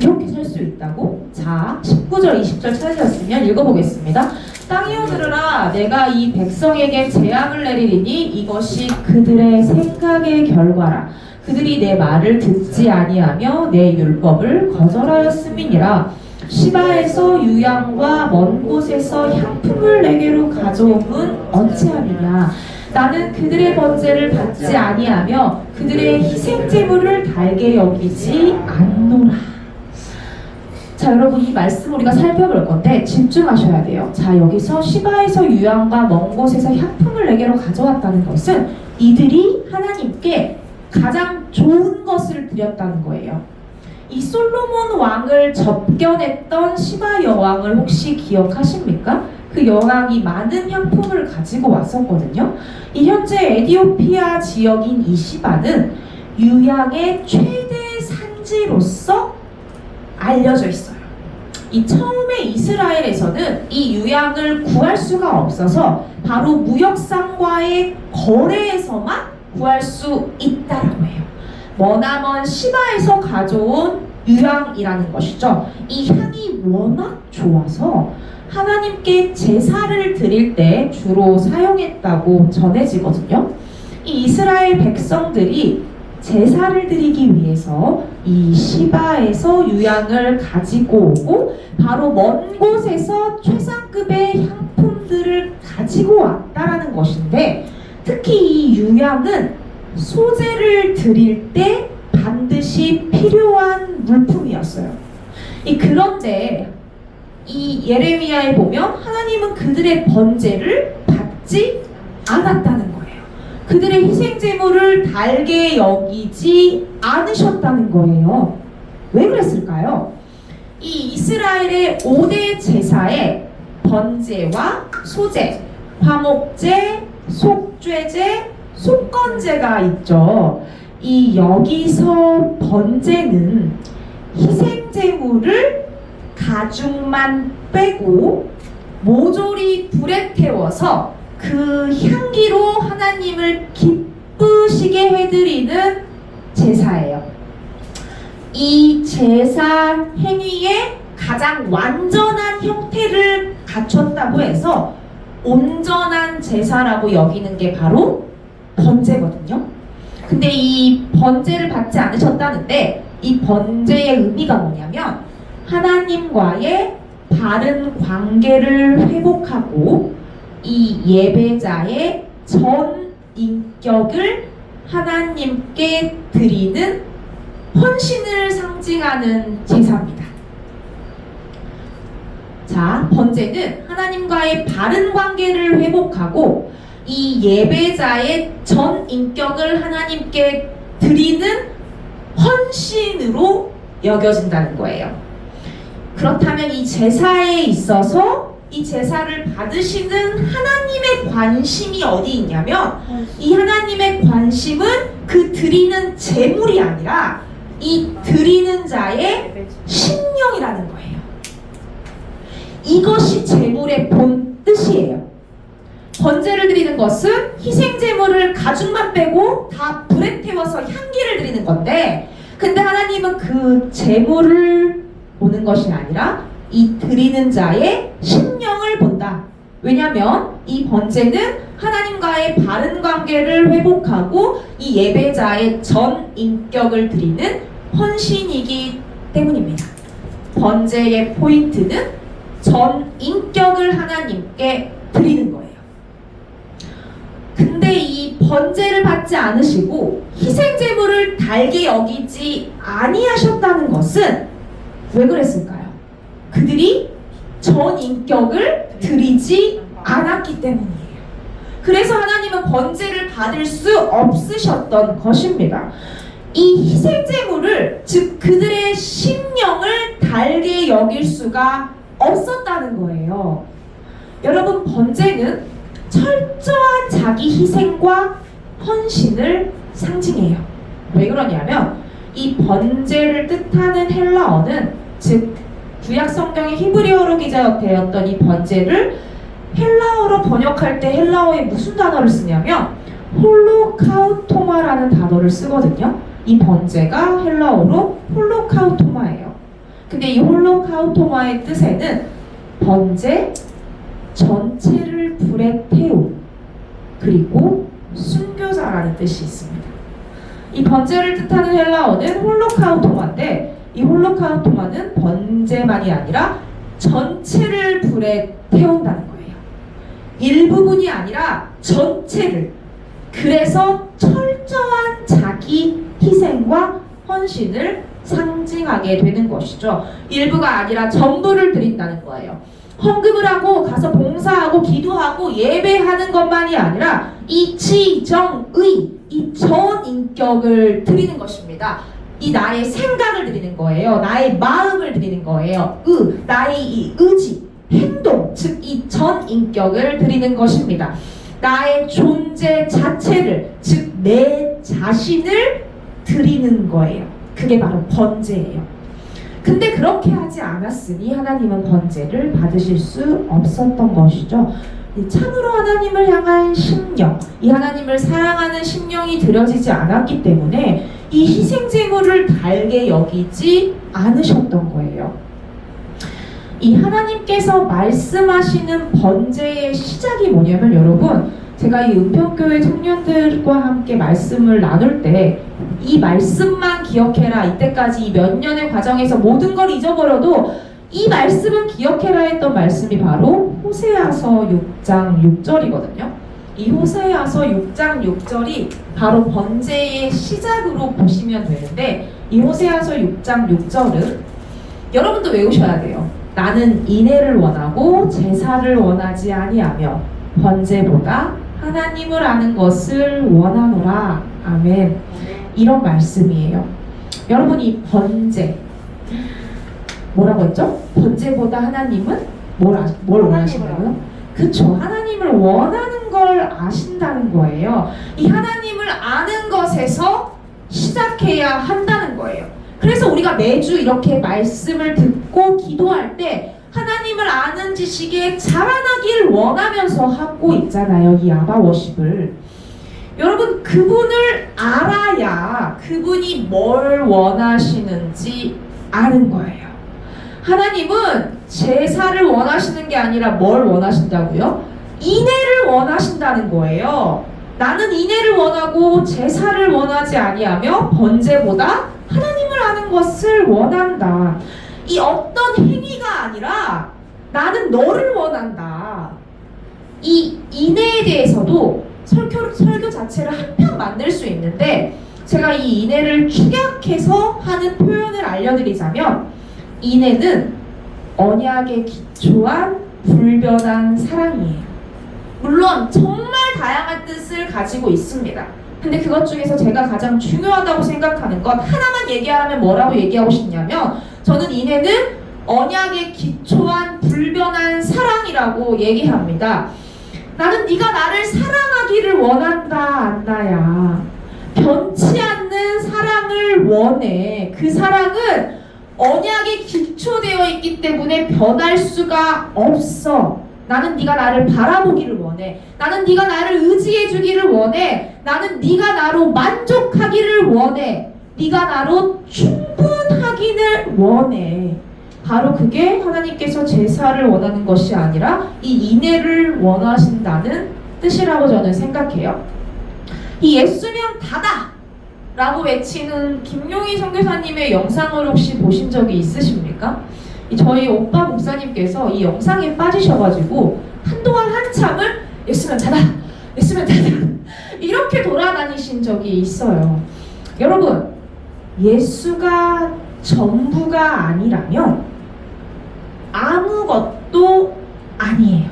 이렇게 살 수 있다고? 자, 19절, 20절 찾으셨으면 읽어보겠습니다. 땅이여 들으라, 내가 이 백성에게 재앙을 내리리니 이것이 그들의 생각의 결과라. 그들이 내 말을 듣지 아니하며 내 율법을 거절하였음이니라. 시바에서 유향과 먼 곳에서 향품을 내게로 가져옴은 어찌하리냐. 나는 그들의 번제를 받지 아니하며 그들의 희생제물을 달게 여기지 않노라. 자, 여러분 이 말씀 우리가 살펴볼 건데 집중하셔야 돼요. 자, 여기서 시바에서 유향과 먼 곳에서 향품을 내게로 가져왔다는 것은 이들이 하나님께 가장 좋은 것을 드렸다는 거예요. 이 솔로몬 왕을 접견했던 시바 여왕을 혹시 기억하십니까? 그 여왕이 많은 향품을 가지고 왔었거든요. 이 현재 에디오피아 지역인 이 시바는 유향의 최대 산지로서 알려져 있어요. 이 처음에 이스라엘에서는 이 유향을 구할 수가 없어서 바로 무역상과의 거래에서만 구할 수 있다라고 해요. 머나먼 시바에서 가져온 유향이라는 것이죠. 이 향이 워낙 좋아서 하나님께 제사를 드릴 때 주로 사용했다고 전해지거든요. 이 이스라엘 백성들이 제사를 드리기 위해서 이 시바에서 유향을 가지고 오고 바로 먼 곳에서 최상급의 향품들을 가지고 왔다라는 것인데, 특히 이 유향은 소제를 드릴 때 반드시 필요한 물품이었어요. 그런데 이 예레미야에 보면 하나님은 그들의 번제를 받지 않았다는 거예요. 그들의 희생제물을 달게 여기지 않으셨다는 거예요. 왜 그랬을까요? 이 이스라엘의 5대 제사에 번제와 소제, 화목제, 속죄제, 속건제가 있죠. 이 여기서 번제는 희생제물을 가죽만 빼고 모조리 불에 태워서 그 향기로 하나님을 기쁘시게 해드리는 제사예요. 이 제사 행위의 가장 완전한 형태를 갖췄다고 해서 온전한 제사라고 여기는 게 바로 번제거든요. 근데 이 번제를 받지 않으셨다는데 이 번제의 의미가 뭐냐면 하나님과의 바른 관계를 회복하고 이 예배자의 전 인격을 하나님께 드리는 헌신을 상징하는 제사입니다. 자, 번제는 하나님과의 바른 관계를 회복하고 이 예배자의 전 인격을 하나님께 드리는 헌신으로 여겨진다는 거예요. 그렇다면 이 제사에 있어서 이 제사를 받으시는 하나님의 관심이 어디 있냐면 이 하나님의 관심은 그 드리는 제물이 아니라 이 드리는 자의 심령이라는 거예요. 이것이 제물의 본 뜻이에요. 번제를 드리는 것은 희생제물을 가죽만 빼고 다 불에 태워서 향기를 드리는 건데, 근데 하나님은 그 제물을 보는 것이 아니라 이 드리는 자의 심령을 본다. 왜냐하면 이 번제는 하나님과의 바른 관계를 회복하고 이 예배자의 전 인격을 드리는 헌신이기 때문입니다. 번제의 포인트는 전 인격을 하나님께 드리는 거예요. 근데 이 번제를 받지 않으시고 희생제물을 달게 여기지 아니하셨다는 것은 왜 그랬을까요? 그들이 전 인격을 드리지 않았기 때문이에요. 그래서 하나님은 번제를 받을 수 없으셨던 것입니다. 이 희생제물을, 즉 그들의 심령을 달게 여길 수가 없었다는 거예요. 여러분, 번제는 철저한 자기 희생과 헌신을 상징해요. 왜 그러냐면 이 번제를 뜻하는 헬라어는, 즉 구약 성경의 히브리어로 기자되었던 이 번제를 헬라어로 번역할 때 헬라어에 무슨 단어를 쓰냐면 홀로카우토마라는 단어를 쓰거든요. 이 번제가 헬라어로 홀로카우토마예요. 근데 이 홀로카우토마의 뜻에는 번제 전체를 불에 태움, 그리고 순교자라는 뜻이 있습니다. 이 번제를 뜻하는 헬라어는 홀로카우토마인데, 이 홀로카우토마는 번제만이 아니라 전체를 불에 태운다는 거예요. 일부분이 아니라 전체를. 그래서 철저한 자기 희생과 헌신을 상징하게 되는 것이죠. 일부가 아니라 전부를 드린다는 거예요. 헌금을 하고 가서 봉사하고 기도하고 예배하는 것만이 아니라 이 지정의, 이 전 인격을 드리는 것입니다. 이 나의 생각을 드리는 거예요. 나의 마음을 드리는 거예요. 나의 이 의지, 행동, 즉 이 전 인격을 드리는 것입니다. 나의 존재 자체를, 즉 내 자신을 드리는 거예요. 그게 바로 번제예요. 근데 그렇게 하지 않았으니 하나님은 번제를 받으실 수 없었던 것이죠. 참으로 하나님을 향한 심령, 이 하나님을 사랑하는 심령이 드려지지 않았기 때문에 이 희생제물을 달게 여기지 않으셨던 거예요. 이 하나님께서 말씀하시는 번제의 시작이 뭐냐면, 여러분, 제가 이 은평교회 청년들과 함께 말씀을 나눌 때 이 말씀만 기억해라, 이때까지 이 몇 년의 과정에서 모든 걸 잊어버려도 이 말씀은 기억해라 했던 말씀이 바로 호세아서 6장 6절이거든요. 이 호세아서 6장 6절이 바로 번제의 시작으로 보시면 되는데, 이 호세아서 6장 6절은 여러분도 외우셔야 돼요. 나는 인애를 원하고 제사를 원하지 아니하며 번제보다 하나님을 아는 것을 원하노라. 아멘. 이런 말씀이에요. 여러분, 이 번제 뭐라고 했죠? 번제보다 하나님은 뭘 원하신다고요? 그쵸, 하나님을 원하는 걸 아신다는 거예요. 이 하나님을 아는 것에서 시작해야 한다는 거예요. 그래서 우리가 매주 이렇게 말씀을 듣고 기도할 때 하나님을 아는 지식에 자라나길 원하면서 하고 있잖아요, 이 아바 워십을. 여러분, 그분을 알아야 그분이 뭘 원하시는지 아는 거예요. 하나님은 제사를 원하시는 게 아니라 뭘 원하신다고요? 인애를 원하신다는 거예요. 나는 인애를 원하고 제사를 원하지 아니하며 번제보다 하나님을 아는 것을 원한다. 이 어떤 행위가 아니라 나는 너를 원한다. 이 인애에 대해서도 설교 자체를 한 편 만들 수 있는데, 제가 이 인애를 축약해서 하는 표현을 알려드리자면, 인애는 언약에 기초한 불변한 사랑이에요. 물론 정말 다양한 뜻을 가지고 있습니다. 근데 그것 중에서 제가 가장 중요하다고 생각하는 것 하나만 얘기하면 뭐라고 얘기하고 싶냐면, 저는 인애는 언약에 기초한 불변한 사랑이라고 얘기합니다. 나는 네가 나를 사랑하기를 원한다, 안나야. 변치 않는 사랑을 원해. 그 사랑은 언약에 기초되어 있기 때문에 변할 수가 없어. 나는 네가 나를 바라보기를 원해. 나는 네가 나를 의지해 주기를 원해. 나는 네가 나로 만족하기를 원해. 네가 나로 충분하기를 원해. 바로 그게 하나님께서 제사를 원하는 것이 아니라 이 인애를 원하신다는 뜻이라고 저는 생각해요. 이 예수면 다다! 라고 외치는 김용희 선교사님의 영상을 혹시 보신 적이 있으십니까? 저희 오빠 목사님께서 이 영상에 빠지셔가지고 한동안 한참을 예수면 다다, 예수면 다다 이렇게 돌아다니신 적이 있어요. 여러분, 예수가 전부가 아니라면 아무것도 아니에요.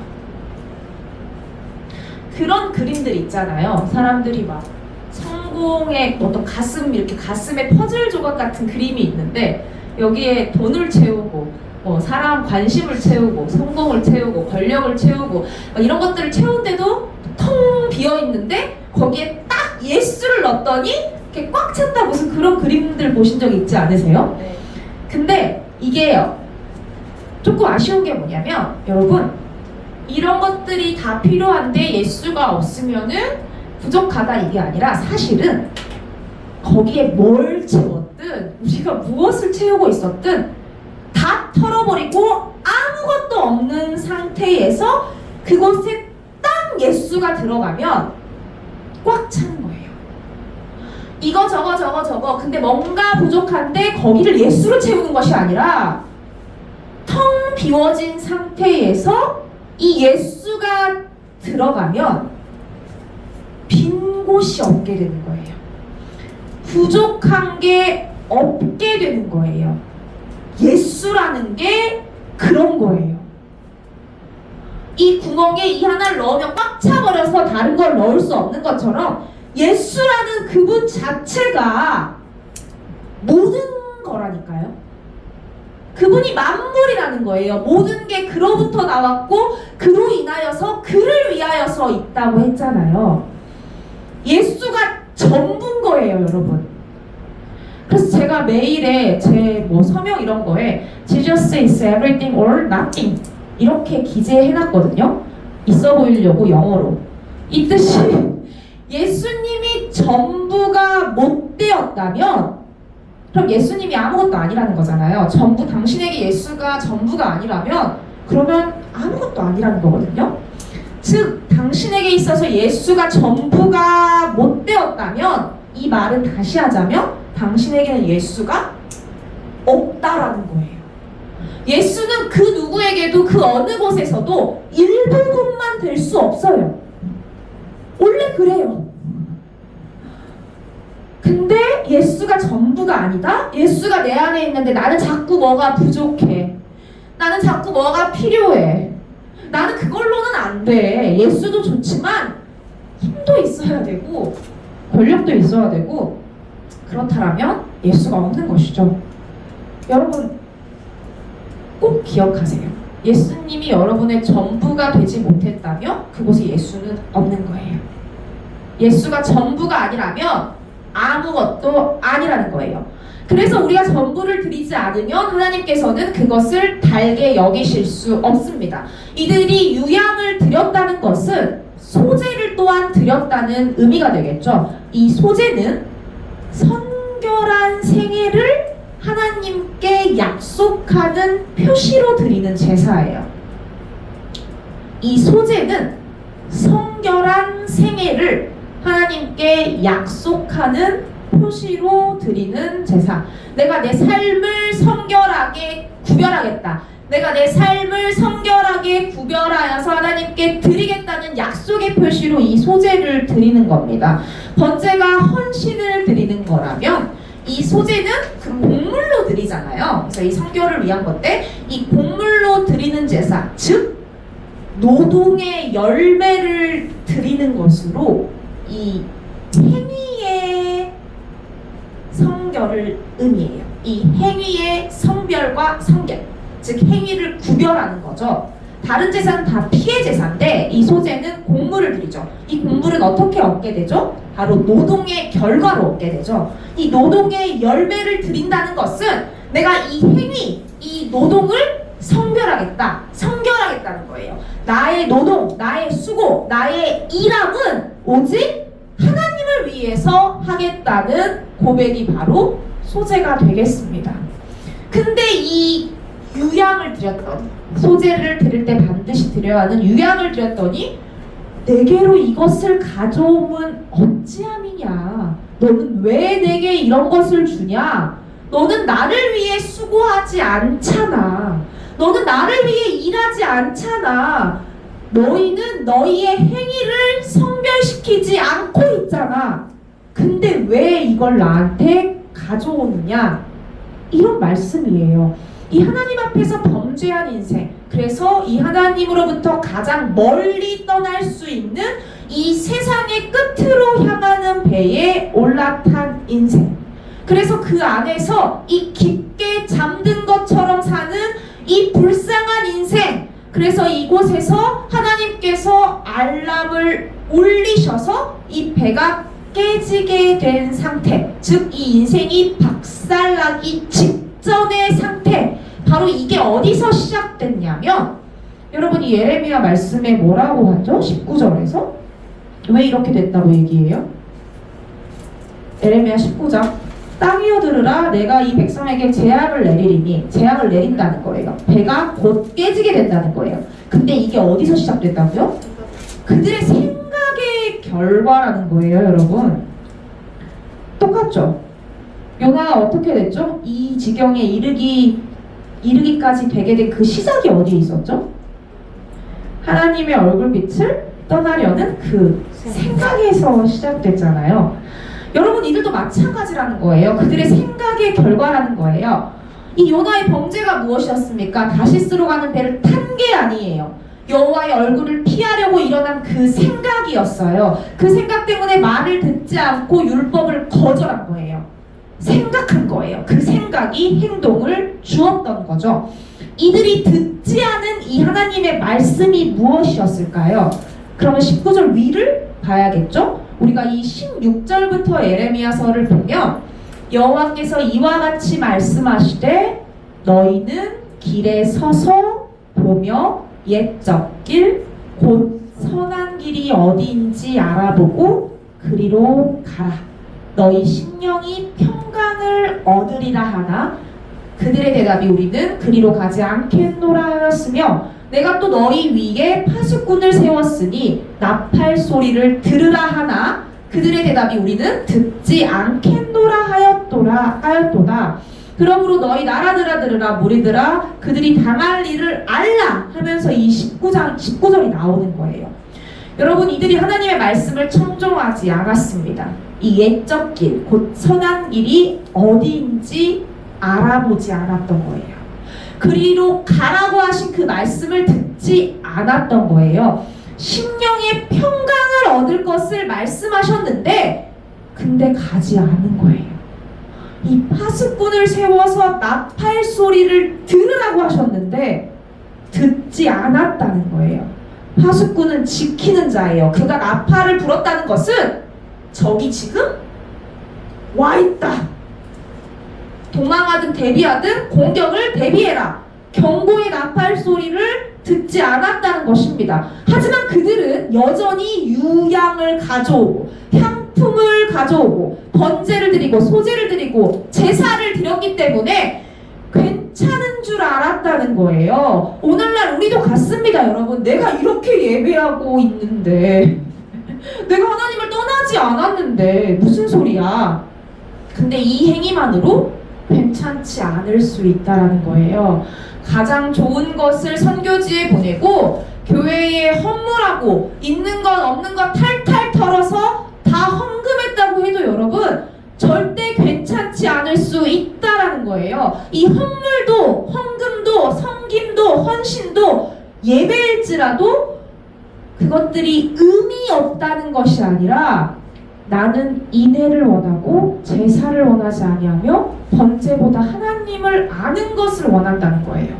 그런 그림들 있잖아요. 사람들이 막 성공의 어떤 가슴, 이렇게 가슴에 퍼즐 조각 같은 그림이 있는데 여기에 돈을 채우고 사람 관심을 채우고 성공을 채우고 권력을 채우고 이런 것들을 채운데도 텅 비어 있는데 거기에 딱 예수를 넣었더니 이렇게 꽉 찼다, 무슨 그런 그림들 보신 적 있지 않으세요? 네. 근데 이게요, 조금 아쉬운 게 뭐냐면, 여러분, 이런 것들이 다 필요한데 예수가 없으면은 부족하다 이게 아니라, 사실은 거기에 뭘 채웠든 우리가 무엇을 채우고 있었든 다 털어버리고 아무것도 없는 상태에서 그곳에 딱 예수가 들어가면 꽉 차는 거예요. 이거 저거 근데 뭔가 부족한데 거기를 예수로 채우는 것이 아니라 텅 비워진 상태에서 이 예수가 들어가면 빈 곳이 없게 되는 거예요. 부족한 게 없게 되는 거예요. 예수라는 게 그런 거예요. 이 구멍에 이 하나를 넣으면 꽉 차버려서 다른 걸 넣을 수 없는 것처럼 예수라는 그분 자체가 모든 거라니까요. 그분이 만물이라는 거예요. 모든 게 그로부터 나왔고 그로 인하여서 그를 위하여서 있다고 했잖아요. 예수가 전부인 거예요, 여러분. 그래서 제가 메일에 제 서명 이런 거에 Jesus is everything or nothing 이렇게 기재해놨거든요. 있어 보이려고 영어로. 이 뜻이 예수님이 전부가 못 되었다면 그럼 예수님이 아무것도 아니라는 거잖아요. 전부, 당신에게 예수가 전부가 아니라면 그러면 아무것도 아니라는 거거든요. 즉 당신에게 있어서 예수가 전부가 못 되었다면, 이 말은 다시 하자면 당신에게는 예수가 없다라는 거예요. 예수는 그 누구에게도 그 어느 곳에서도 일부분만 될 수 없어요. 원래 그래요. 근데 예수가 전부가 아니다? 예수가 내 안에 있는데 나는 자꾸 뭐가 부족해. 나는 자꾸 뭐가 필요해. 나는 그걸로는 안 돼. 예수도 좋지만 힘도 있어야 되고 권력도 있어야 되고, 그렇다면 예수가 없는 것이죠. 여러분 꼭 기억하세요. 예수님이 여러분의 전부가 되지 못했다면 그곳에 예수는 없는 거예요. 예수가 전부가 아니라면 아무것도 아니라는 거예요. 그래서 우리가 전부를 드리지 않으면 하나님께서는 그것을 달게 여기실 수 없습니다. 이들이 유향을 드렸다는 것은 소재를 또한 드렸다는 의미가 되겠죠. 이 소재는 성결한 생애를 하나님께 약속하는 표시로 드리는 제사예요. 이 소재는 성결한 생애를 하나님께 약속하는 표시로 드리는 제사. 내가 내 삶을 성결하게 구별하겠다. 내가 내 삶을 성결하게 구별하여서 하나님께 드리겠다는 약속의 표시로 이 소재를 드리는 겁니다. 번제가 헌신을 드리는 거라면 이 소재는 그 곡물로 드리잖아요. 그래서 이 성결을 위한 건데, 이 곡물로 드리는 제사, 즉 노동의 열매를 드리는 것으로 이 행위의 성결을 의미해요. 이 행위의 성별과 성결, 즉 행위를 구별하는 거죠. 다른 제사는 다 피해 제사인데 이 소재는 곡물을 드리죠. 이 곡물은 어떻게 얻게 되죠? 바로 노동의 결과로 얻게 되죠. 이 노동의 열매를 드린다는 것은 내가 이 행위, 이 노동을 성별하겠다, 성결하겠다는 거예요. 나의 노동, 나의 수고, 나의 일함은 오직 하나님을 위해서 하겠다는 고백이 바로 소재가 되겠습니다. 근데 이 유향을 드렸더니, 소재를 드릴 때 반드시 드려야 하는 유향을 드렸더니 내게로 이것을 가져오면 어찌함이냐, 너는 왜 내게 이런 것을 주냐, 너는 나를 위해 수고하지 않잖아. 너는 나를 위해 일하지 않잖아. 너희는 너희의 행위를 성별시키지 않고 있잖아. 근데 왜 이걸 나한테 가져오느냐? 이런 말씀이에요. 이 하나님 앞에서 범죄한 인생, 그래서 이 하나님으로부터 가장 멀리 떠날 수 있는 이 세상의 끝으로 향하는 배에 올라탄 인생, 그래서 그 안에서 이 깊게 잠든 것처럼 사는 이 불쌍한 인생, 그래서 이곳에서 하나님께서 알람을 울리셔서 이 배가 깨지게 된 상태, 즉 이 인생이 박살나기 직전의 상태, 바로 이게 어디서 시작됐냐면, 여러분이 예레미야 말씀에 뭐라고 하죠? 19절에서 왜 이렇게 됐다고 얘기해요? 예레미야 19장, 땅이여 들으라, 내가 이 백성에게 재앙을 내리리니, 재앙을 내린다는 거예요. 배가 곧 깨지게 된다는 거예요. 근데 이게 어디서 시작됐다고요? 그들의 생각의 결과라는 거예요, 여러분. 똑같죠? 요나가 어떻게 됐죠? 이 지경에 이르기까지 되게 된 그 시작이 어디에 있었죠? 하나님의 얼굴빛을 떠나려는 그 생각에서 시작됐잖아요. 여러분, 이들도 마찬가지라는 거예요. 그들의 생각의 결과라는 거예요. 이 요나의 범죄가 무엇이었습니까? 다시스로 가는 배를 탄 게 아니에요. 여호와의 얼굴을 피하려고 일어난 그 생각이었어요. 그 생각 때문에 말을 듣지 않고 율법을 거절한 거예요. 생각한 거예요. 그 생각이 행동을 주었던 거죠. 이들이 듣지 않은 이 하나님의 말씀이 무엇이었을까요? 그러면 19절 위를 봐야겠죠? 우리가 이 16절부터 에레미야서를 보면 여호와께서 이와 같이 말씀하시되 너희는 길에 서서 보며 옛적 길 곧 선한 길이 어디인지 알아보고 그리로 가라. 너희 심령이 평강을 얻으리라 하나 그들의 대답이 우리는 그리로 가지 않겠노라 하였으며 내가 또 너희 위에 파수꾼을 세웠으니 나팔 소리를 들으라 하나 그들의 대답이 우리는 듣지 않겠노라 하였도다. 그러므로 너희 나라들아 들으라 무리들아 그들이 당할 일을 알라 하면서 이 19절이 나오는 거예요. 여러분, 이들이 하나님의 말씀을 청종하지 않았습니다. 이 옛적 길, 곧 선한 길이 어디인지 알아보지 않았던 거예요. 그리로 가라고 하신 그 말씀을 듣지 않았던 거예요. 심령의 평강을 얻을 것을 말씀하셨는데 근데 가지 않은 거예요. 이 파수꾼을 세워서 나팔 소리를 들으라고 하셨는데 듣지 않았다는 거예요. 파수꾼은 지키는 자예요. 그가 나팔을 불었다는 것은 적이 지금 와 있다. 도망하든 대비하든 공격을 대비해라. 경고의 나팔 소리를 듣지 않았다는 것입니다. 하지만 그들은 여전히 유향을 가져오고 향품을 가져오고 번제를 드리고 소제를 드리고 제사를 드렸기 때문에 괜찮은 줄 알았다는 거예요. 오늘날 우리도 같습니다, 여러분. 내가 이렇게 예배하고 있는데 내가 하나님을 떠나지 않았는데 무슨 소리야. 근데 이 행위만으로 괜찮지 않을 수 있다라는 거예요. 가장 좋은 것을 선교지에 보내고 교회에 헌물하고 있는 것 없는 것 탈탈 털어서 다 헌금했다고 해도 여러분 절대 괜찮지 않을 수 있다라는 거예요. 이 헌물도 헌금도 섬김도 헌신도 예배일지라도 그것들이 의미 없다는 것이 아니라 나는 인애를 원하고 제사를 원하지 아니하며 번제보다 하나님을 아는 것을 원한다는 거예요.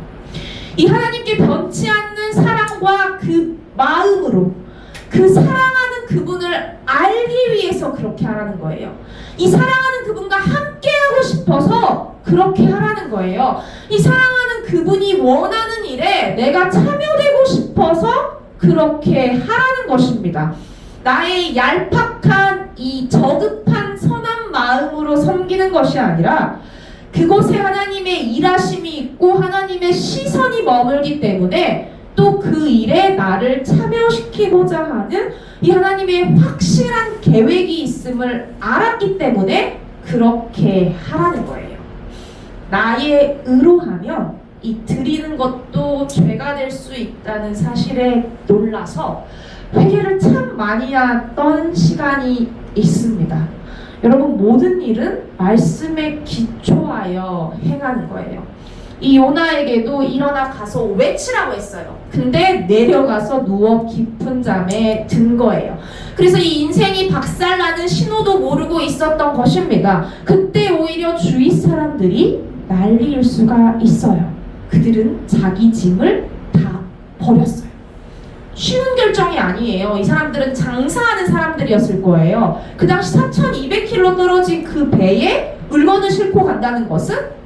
이 하나님께 변치 않는 사랑과 그 마음으로 그 사랑하는 그분을 알기 위해서 그렇게 하라는 거예요. 이 사랑하는 그분과 함께하고 싶어서 그렇게 하라는 거예요. 이 사랑하는 그분이 원하는 일에 내가 참여되고 싶어서 그렇게 하라는 것입니다. 나의 얄팍한 이 저급한 선한 마음으로 섬기는 것이 아니라 그곳에 하나님의 일하심이 있고 하나님의 시선이 머물기 때문에 또 그 일에 나를 참여시키고자 하는 이 하나님의 확실한 계획이 있음을 알았기 때문에 그렇게 하라는 거예요. 나의 의로하면 이 드리는 것도 죄가 될 수 있다는 사실에 놀라서 회개를 참 많이 했던 시간이 있습니다. 여러분, 모든 일은 말씀에 기초하여 행하는 거예요. 이 요나에게도 일어나 가서 외치라고 했어요. 근데 내려가서 누워 깊은 잠에 든 거예요. 그래서 이 인생이 박살나는 신호도 모르고 있었던 것입니다. 그때 오히려 주위 사람들이 난리일 수가 있어요. 그들은 자기 짐을 다 버렸어요. 쉬운 결정이 아니에요. 이 사람들은 장사하는 사람들이었을 거예요. 그 당시 4,200km 떨어진 그 배에 물건을 싣고 간다는 것은,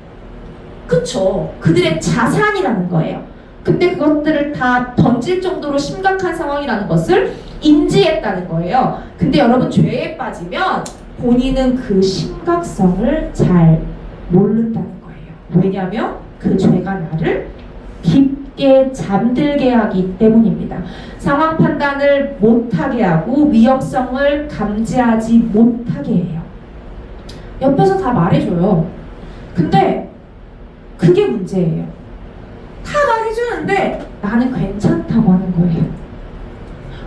그쵸, 그들의 자산이라는 거예요. 근데 그것들을 다 던질 정도로 심각한 상황이라는 것을 인지했다는 거예요. 근데 여러분, 죄에 빠지면 본인은 그 심각성을 잘 모른다는 거예요. 왜냐하면 그 죄가 나를 깊게 잠들게 하기 때문입니다. 상황 판단을 못하게 하고 위협성을 감지하지 못하게 해요. 옆에서 다 말해줘요. 근데 그게 문제예요. 다 말해주는데 나는 괜찮다고 하는 거예요.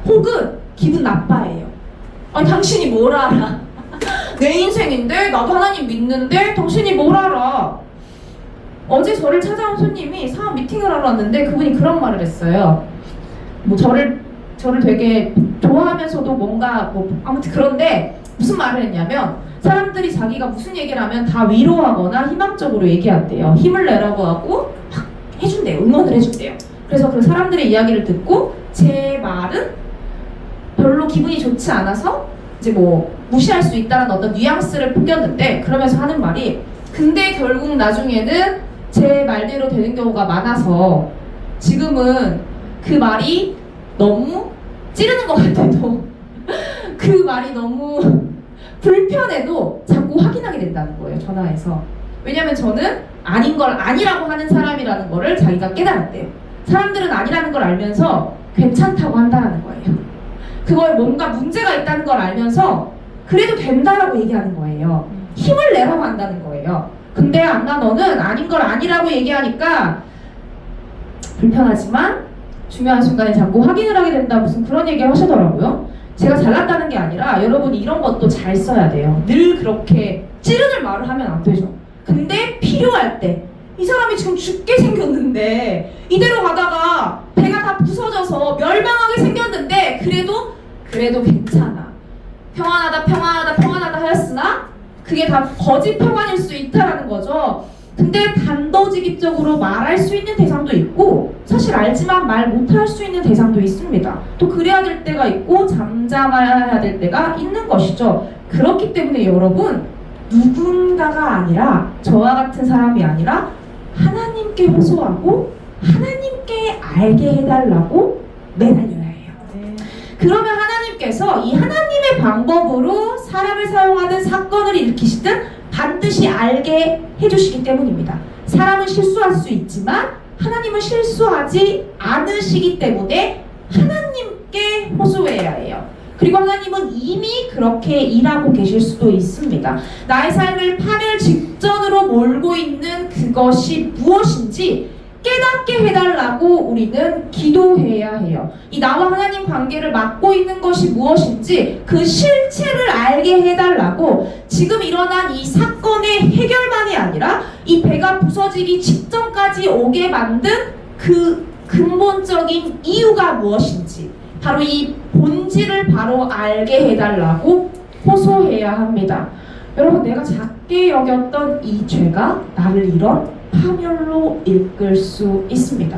혹은 기분 나빠해요. 아니, 당신이 뭘 알아? 내 인생인데, 나도 하나님 믿는데 당신이 뭘 알아? 어제 저를 찾아온 손님이 사업 미팅을 하러 왔는데 그분이 그런 말을 했어요. 뭐 저를 되게 좋아하면서도 뭔가 아무튼 그런데 무슨 말을 했냐면, 사람들이 자기가 무슨 얘기를 하면 다 위로하거나 희망적으로 얘기한대요. 힘을 내라고 하고 막 해준대요. 응원을 해준대요. 그래서 그 사람들의 이야기를 듣고 제 말은 별로 기분이 좋지 않아서 이제 뭐 무시할 수 있다는 어떤 뉘앙스를 풍겼는데, 그러면서 하는 말이, 근데 결국 나중에는 제 말대로 되는 경우가 많아서 지금은 그 말이 너무 찌르는 것 같아도 그 말이 너무 불편해도 자꾸 확인하게 된다는 거예요, 전화해서. 왜냐면 저는 아닌 걸 아니라고 하는 사람이라는 거를 자기가 깨달았대요. 사람들은 아니라는 걸 알면서 괜찮다고 한다는 거예요. 그거에 뭔가 문제가 있다는 걸 알면서 그래도 된다라고 얘기하는 거예요. 힘을 내라고 한다는 거예요. 근데 안나 너는 아닌 걸 아니라고 얘기하니까 불편하지만 중요한 순간에 자꾸 확인을 하게 된다, 무슨 그런 얘기를 하시더라고요. 제가 잘났다는 게 아니라 여러분이 이런 것도 잘 써야 돼요. 늘 그렇게 찌르는 말을 하면 안 되죠. 근데 필요할 때, 이 사람이 지금 죽게 생겼는데 이대로 가다가 배가 다 부서져서 멸망하게 생겼는데 그래도 괜찮아, 평안하다 하였으나 그게 다 거짓 평안일 수 있다라는 거죠. 근데 단도직입적으로 말할 수 있는 대상도 있고, 사실 알지만 말 못할 수 있는 대상도 있습니다. 또 그래야 될 때가 있고 잠잠해야 될 때가 있는 것이죠. 그렇기 때문에 여러분, 누군가가 아니라, 저와 같은 사람이 아니라 하나님께 호소하고 하나님께 알게 해달라고 매달려야 해요. 그러면 하나님께서 이 하나님의 방법으로 사람을 사용하든 사건을 일으키시든 반드시 알게 해주시기 때문입니다. 사람은 실수할 수 있지만 하나님은 실수하지 않으시기 때문에 하나님께 호소해야 해요. 그리고 하나님은 이미 그렇게 일하고 계실 수도 있습니다. 나의 삶을 파멸 직전으로 몰고 있는 그것이 무엇인지 깨닫게 해달라고 우리는 기도해야 해요. 이 나와 하나님 관계를 막고 있는 것이 무엇인지 그 실체를 알게 해달라고, 지금 일어난 이 사건의 해결만이 아니라 이 배가 부서지기 직전까지 오게 만든 그 근본적인 이유가 무엇인지, 바로 이 본질을 바로 알게 해달라고 호소해야 합니다. 여러분, 내가 작게 여겼던 이 죄가 나를 이런 파멸로 이끌 수 있습니다.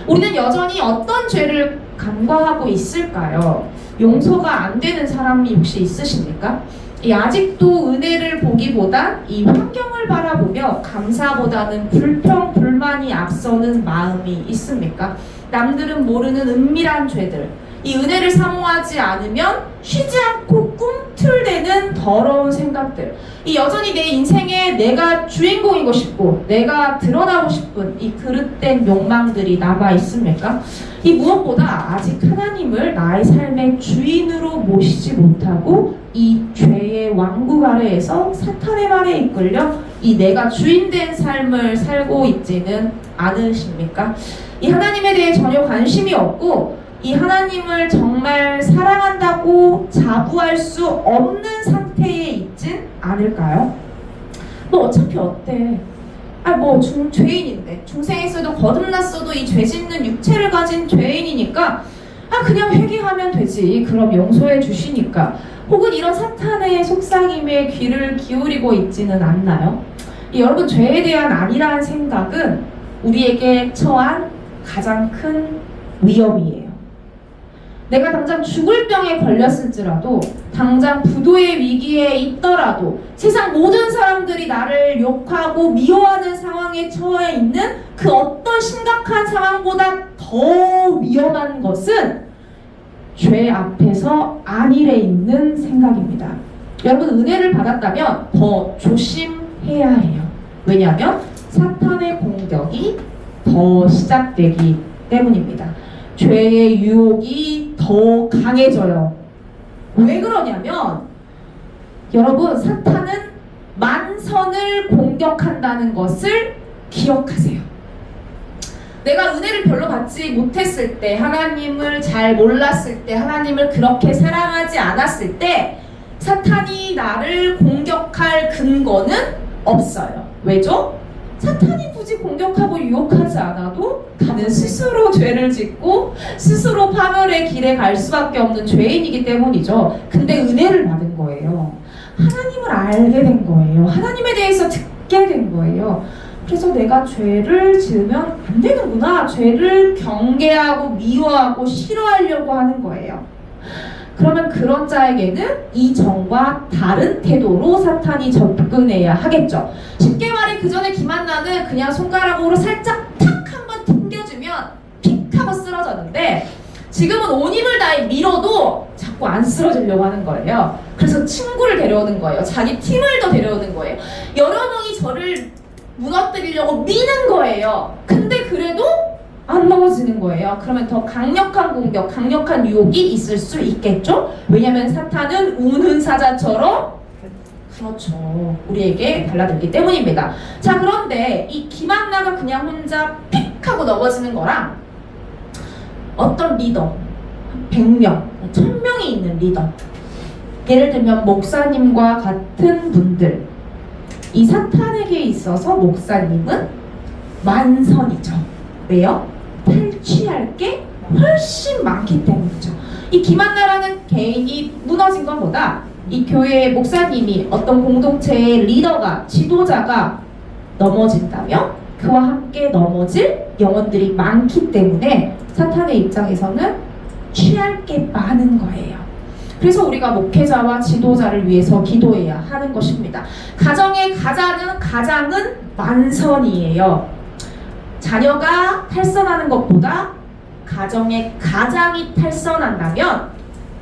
우리는 여전히 어떤 죄를 간과하고 있을까요? 용서가 안 되는 사람이 혹시 있으십니까? 아직도 은혜를 보기보단 이 환경을 바라보며 감사보다는 불평, 불만이 앞서는 마음이 있습니까? 남들은 모르는 은밀한 죄들, 이 은혜를 사모하지 않으면 쉬지 않고 꿈틀대는 더러운 생각들, 이 여전히 내 인생에 내가 주인공이고 싶고 내가 드러나고 싶은 이 그릇된 욕망들이 남아 있습니까? 이 무엇보다 아직 하나님을 나의 삶의 주인으로 모시지 못하고 이 죄의 왕국 아래에서 사탄의 말에 이끌려 이 내가 주인된 삶을 살고 있지는 않으십니까? 이 하나님에 대해 전혀 관심이 없고 이 하나님을 정말 사랑한다고 자부할 수 없는 상태에 있진 않을까요? 뭐 어차피 어때? 죄인인데 중생했어도 거듭났어도 이 죄 짓는 육체를 가진 죄인이니까 그냥 회개하면 되지. 그럼 용서해 주시니까. 혹은 이런 사탄의 속삭임에 귀를 기울이고 있지는 않나요? 여러분, 죄에 대한 안일한 생각은 우리에게 처한 가장 큰 위험이에요. 내가 당장 죽을 병에 걸렸을지라도, 당장 부도의 위기에 있더라도, 세상 모든 사람들이 나를 욕하고 미워하는 상황에 처해 있는 그 어떤 심각한 상황보다 더 위험한 것은 죄 앞에서 안일해 있는 생각입니다. 여러분, 은혜를 받았다면 더 조심해야 해요. 왜냐하면 사탄의 공격이 더 시작되기 때문입니다. 죄의 유혹이 더 강해져요. 왜 그러냐면 여러분, 사탄은 만선을 공격한다는 것을 기억하세요. 내가 은혜를 별로 받지 못했을 때, 하나님을 잘 몰랐을 때, 하나님을 그렇게 사랑하지 않았을 때 사탄이 나를 공격할 근거는 없어요. 왜죠? 사탄이 굳이 공격하고 유혹하지 않아도 나는 스스로 죄를 짓고 스스로 파멸의 길에 갈 수밖에 없는 죄인이기 때문이죠. 근데 은혜를 받은 거예요. 하나님을 알게 된 거예요. 하나님에 대해서 듣게 된 거예요. 그래서 내가 죄를 지으면 안 되는구나. 죄를 경계하고 미워하고 싫어하려고 하는 거예요. 그러면 그런 자에게는 이 정과 다른 태도로 사탄이 접근해야 하겠죠. 쉽게 말해, 그 전에 김한나는 그냥 손가락으로 살짝 탁 한번 튕겨주면 픽 하고 쓰러졌는데, 지금은 온 힘을 다해 밀어도 자꾸 안 쓰러지려고 하는 거예요. 그래서 친구를 데려오는 거예요. 자기 팀을 더 데려오는 거예요. 여러 명이 저를 무너뜨리려고 미는 거예요. 근데 그래도 안 넘어지는 거예요. 그러면 더 강력한 공격, 강력한 유혹이 있을 수 있겠죠? 왜냐하면 사탄은 우는 사자처럼, 그렇죠, 우리에게 달라들기 때문입니다. 자, 그런데 이 김한나가 그냥 혼자 픽 하고 넘어지는 거랑 어떤 리더, 100명, 1000명이 있는 리더, 예를 들면 목사님과 같은 분들, 이 사탄에게 있어서 목사님은 만선이죠. 왜요? 탈취할 게 훨씬 많기 때문이죠. 이 김한나라는 개인이 무너진 것보다 이 교회의 목사님이, 어떤 공동체의 리더가, 지도자가 넘어진다면 그와 함께 넘어질 영혼들이 많기 때문에 사탄의 입장에서는 취할 게 많은 거예요. 그래서 우리가 목회자와 지도자를 위해서 기도해야 하는 것입니다. 가정의 가장은 만선이에요. 자녀가 탈선하는 것보다 가정의 가장이 탈선한다면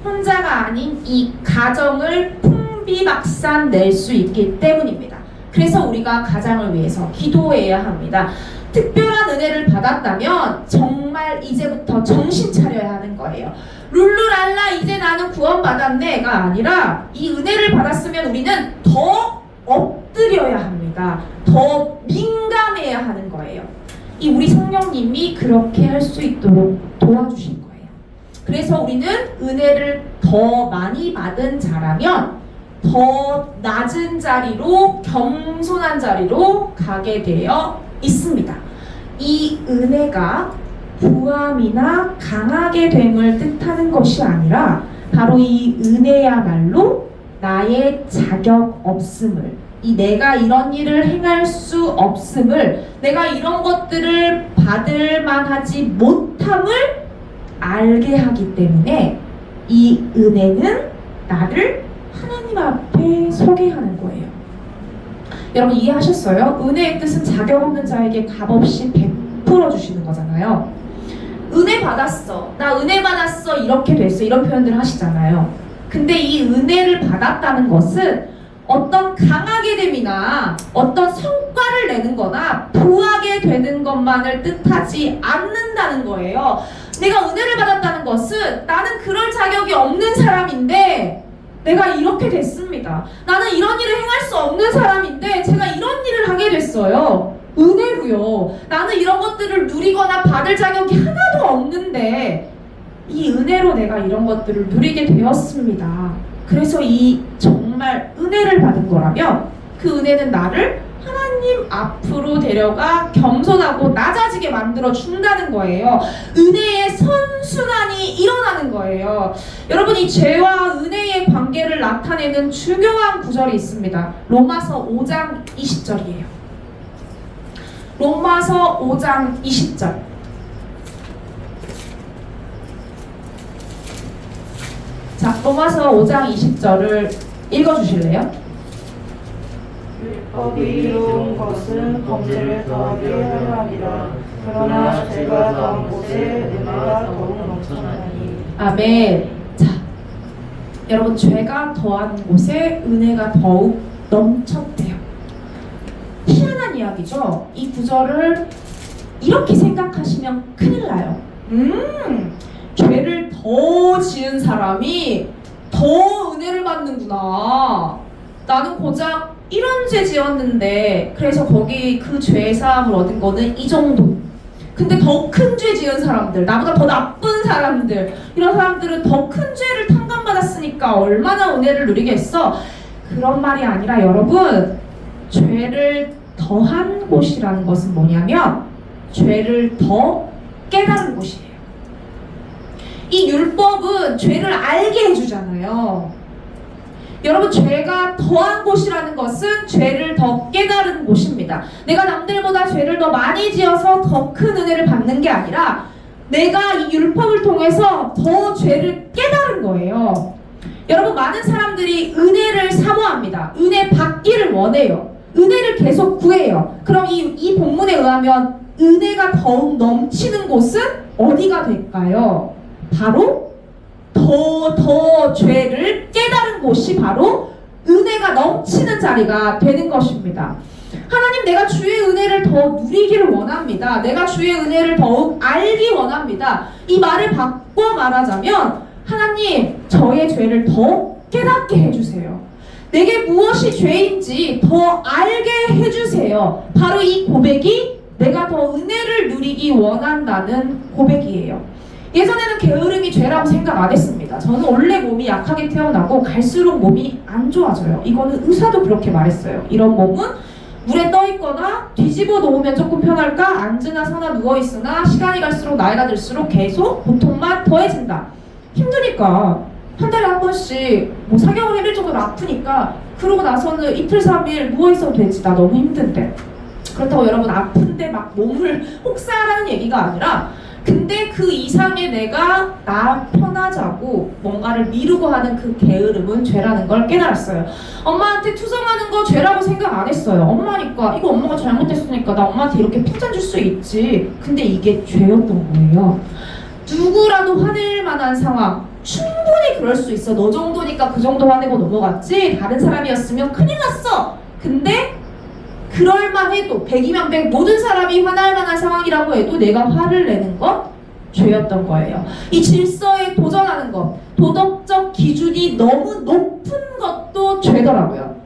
혼자가 아닌 이 가정을 풍비박산 낼 수 있기 때문입니다. 그래서 우리가 가장을 위해서 기도해야 합니다. 특별한 은혜를 받았다면 정말 이제부터 정신 차려야 하는 거예요. 룰루랄라 이제 나는 구원받았네가 아니라, 이 은혜를 받았으면 우리는 더 엎드려야 합니다. 더 민감해야 하는 거예요. 이 우리 성령님이 그렇게 할 수 있도록 도와주신 거예요. 그래서 우리는 은혜를 더 많이 받은 자라면 더 낮은 자리로, 겸손한 자리로 가게 되어 있습니다. 이 은혜가 부함이나 강하게 됨을 뜻하는 것이 아니라 바로 이 은혜야말로 나의 자격 없음을, 이 내가 이런 일을 행할 수 없음을, 내가 이런 것들을 받을 만하지 못함을 알게 하기 때문에 이 은혜는 나를 하나님 앞에 서게 하는 거예요. 여러분, 이해하셨어요? 은혜의 뜻은 자격 없는 자에게 값없이 베풀어 주시는 거잖아요. 은혜 받았어, 나 은혜 받았어, 이렇게 됐어, 이런 표현들을 하시잖아요. 근데 이 은혜를 받았다는 것은 어떤 강하게 됨이나 어떤 성과를 내는 거나 부하게 되는 것만을 뜻하지 않는다는 거예요. 내가 은혜를 받았다는 것은 나는 그럴 자격이 없는 사람인데 내가 이렇게 됐습니다. 나는 이런 일을 행할 수 없는 사람인데 제가 이런 일을 하게 됐어요. 은혜로요. 나는 이런 것들을 누리거나 받을 자격이 하나도 없는데 이 은혜로 내가 이런 것들을 누리게 되었습니다. 그래서 이 정말 은혜를 받은 거라면 그 은혜는 나를 하나님 앞으로 데려가 겸손하고 낮아지게 만들어 준다는 거예요. 은혜의 선순환이 일어나는 거예요. 여러분, 이 죄와 은혜의 관계를 나타내는 중요한 구절이 있습니다. 로마서 5장 20절이에요. 로마서 5장 20절. 자, 로마서 5장 20절을 읽어주실래요? 율법이 이루은 것은 범죄를 더하게 하려 함이라. 그러나 죄가 더한 곳에 은혜가 더욱 넘쳐나니. 아멘. 자, 여러분, 죄가 더한 곳에 은혜가 더욱 넘쳤대요. 희한한 이야기죠. 이 구절을 이렇게 생각하시면 큰일 나요. 죄를 더 지은 사람이 더 은혜를 받는구나. 나는 고작 이런 죄 지었는데 그래서 거기 그 죄 사함을 얻은 거는 이 정도. 근데 더 큰 죄 지은 사람들, 나보다 더 나쁜 사람들, 이런 사람들은 더 큰 죄를 탕감받았으니까 얼마나 은혜를 누리겠어? 그런 말이 아니라 여러분, 죄를 더한 곳이라는 것은 뭐냐면 죄를 더 깨달은 곳이에요. 이 율법은 죄를 알게 해주잖아요. 여러분, 죄가 더한 곳이라는 것은 죄를 더 깨달은 곳입니다. 내가 남들보다 죄를 더 많이 지어서 더 큰 은혜를 받는 게 아니라 내가 이 율법을 통해서 더 죄를 깨달은 거예요. 여러분, 많은 사람들이 은혜를 사모합니다. 은혜 받기를 원해요. 은혜를 계속 구해요. 그럼 이 본문에 의하면 은혜가 더욱 넘치는 곳은 어디가 될까요? 바로 더 죄를 깨달은 곳이 바로 은혜가 넘치는 자리가 되는 것입니다. 하나님, 내가 주의 은혜를 더 누리기를 원합니다. 내가 주의 은혜를 더욱 알기 원합니다. 이 말을 바꿔 말하자면 하나님, 저의 죄를 더 깨닫게 해주세요. 내게 무엇이 죄인지 더 알게 해주세요. 바로 이 고백이 내가 더 은혜를 누리기 원한다는 고백이에요. 예전에는 게으름이 죄라고 생각 안 했습니다. 저는 원래 몸이 약하게 태어나고 갈수록 몸이 안 좋아져요. 이거는 의사도 그렇게 말했어요. 이런 몸은 물에 떠 있거나 뒤집어 놓으면 조금 편할까? 앉으나 서나 누워 있으나 시간이 갈수록 나이가 들수록 계속 고통만 더해진다. 힘드니까 한 달에 한 번씩 뭐 4개월 1일 정도로 아프니까 그러고 나서는 이틀 3일 누워 있어도 되지. 나 너무 힘든데. 그렇다고 여러분 아픈데 막 몸을 혹사하라는 얘기가 아니라 근데 그 이상의 내가 나 편하자고 뭔가를 미루고 하는 그 게으름은 죄라는 걸 깨달았어요. 엄마한테 투정하는 거 죄라고 생각 안 했어요. 엄마니까 이거 엄마가 잘못했으니까 나 엄마한테 이렇게 핀잔 줄 수 있지. 근데 이게 죄였던 거예요. 누구라도 화낼 만한 상황 충분히 그럴 수 있어. 너 정도니까 그 정도 화내고 넘어갔지. 다른 사람이었으면 큰일 났어. 근데 그럴만 해도 100이면 100 모든 사람이 화날 만한 상황이라고 해도 내가 화를 내는 건 죄였던 거예요. 이 질서에 도전하는 것, 도덕적 기준이 너무 높은 것도 죄더라고요.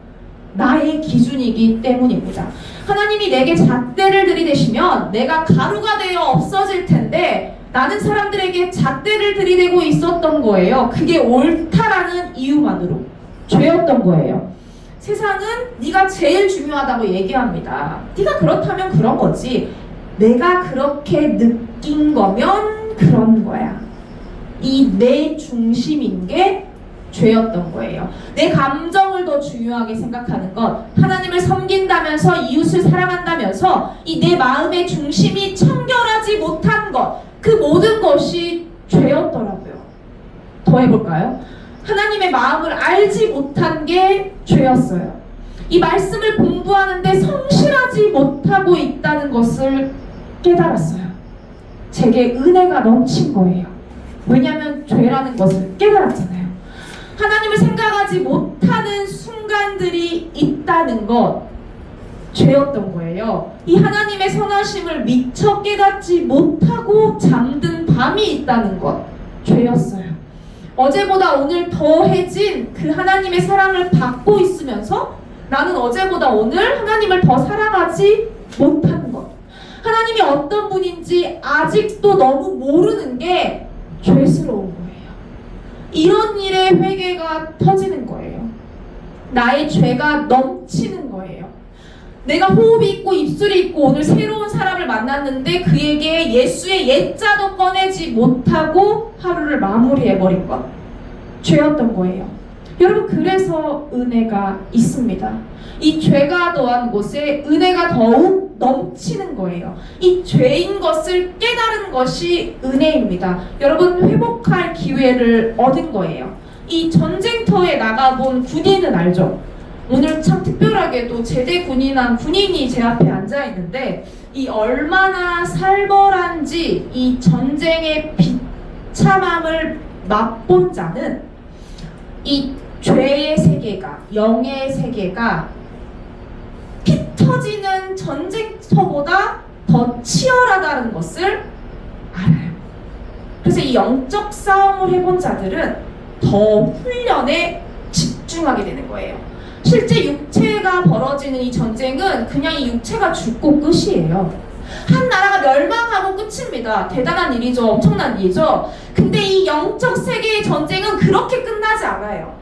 나의 기준이기 때문입니다. 하나님이 내게 잣대를 들이대시면 내가 가루가 되어 없어질 텐데 나는 사람들에게 잣대를 들이대고 있었던 거예요. 그게 옳다라는 이유만으로 죄였던 거예요. 세상은 네가 제일 중요하다고 얘기합니다. 네가 그렇다면 그런 거지. 내가 그렇게 느낀 거면 그런 거야. 이 내 중심인 게 죄였던 거예요. 내 감정을 더 중요하게 생각하는 것, 하나님을 섬긴다면서 이웃을 사랑한다면서 이 내 마음의 중심이 청결하지 못한 것, 그 모든 것이 죄였더라고요. 더 해볼까요? 하나님의 마음을 알지 못한 게 죄였어요. 이 말씀을 공부하는데 성실하지 못하고 있다는 것을 깨달았어요. 제게 은혜가 넘친 거예요. 왜냐하면 죄라는 것을 깨달았잖아요. 하나님을 생각하지 못하는 순간들이 있다는 것, 죄였던 거예요. 이 하나님의 선하심을 미처 깨닫지 못하고 잠든 밤이 있다는 것, 죄였어요. 어제보다 오늘 더해진 그 하나님의 사랑을 받고 있으면서 나는 어제보다 오늘 하나님을 더 사랑하지 못하는 것. 하나님이 어떤 분인지 아직도 너무 모르는 게 죄스러운 거예요. 이런 일에 회개가 터지는 거예요. 나의 죄가 넘치는 거예요. 내가 호흡이 있고 입술이 있고 오늘 새로운 사람을 만났는데 그에게 예수의 옛자도 꺼내지 못하고 하루를 마무리해버린 것. 죄였던 거예요. 여러분, 그래서 은혜가 있습니다. 이 죄가 더한 곳에 은혜가 더욱 넘치는 거예요. 이 죄인 것을 깨달은 것이 은혜입니다. 여러분, 회복할 기회를 얻은 거예요. 이 전쟁터에 나가본 군인은 알죠? 오늘 참 특별하게도 제대 군인한 군인이 제 앞에 앉아 있는데 이 얼마나 살벌한지 이 전쟁의 비참함을 맛본 자는 이 죄의 세계가, 영의 세계가 피 터지는 전쟁터보다 더 치열하다는 것을 알아요. 그래서 이 영적 싸움을 해본 자들은 더 훈련에 집중하게 되는 거예요. 실제 육체가 벌어지는 이 전쟁은 그냥 이 육체가 죽고 끝이에요. 한 나라가 멸망하고 끝입니다. 대단한 일이죠. 엄청난 일이죠. 근데 이 영적 세계의 전쟁은 그렇게 끝나지 않아요.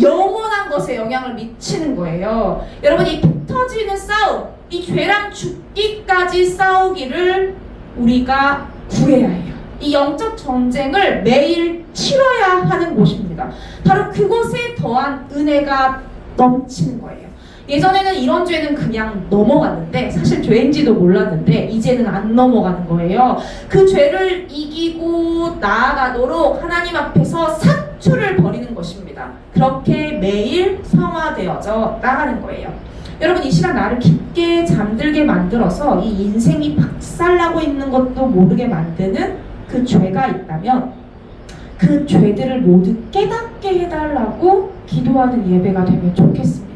영원한 것에 영향을 미치는 거예요. 여러분, 이 피 터지는 싸움, 이 죄랑 죽기까지 싸우기를 우리가 구해야 해요. 이 영적 전쟁을 매일 치러야 하는 곳입니다. 바로 그곳에 더한 은혜가 넘치는 거예요. 예전에는 이런 죄는 그냥 넘어갔는데 사실 죄인지도 몰랐는데 이제는 안 넘어가는 거예요. 그 죄를 이기고 나아가도록 하나님 앞에서 사투를 벌이는 것입니다. 그렇게 매일 성화되어져 나가는 거예요. 여러분, 이 시간 나를 깊게 잠들게 만들어서 이 인생이 박살나고 있는 것도 모르게 만드는 그 죄가 있다면 그 죄들을 모두 깨닫게 해달라고 기도하는 예배가 되면 좋겠습니다.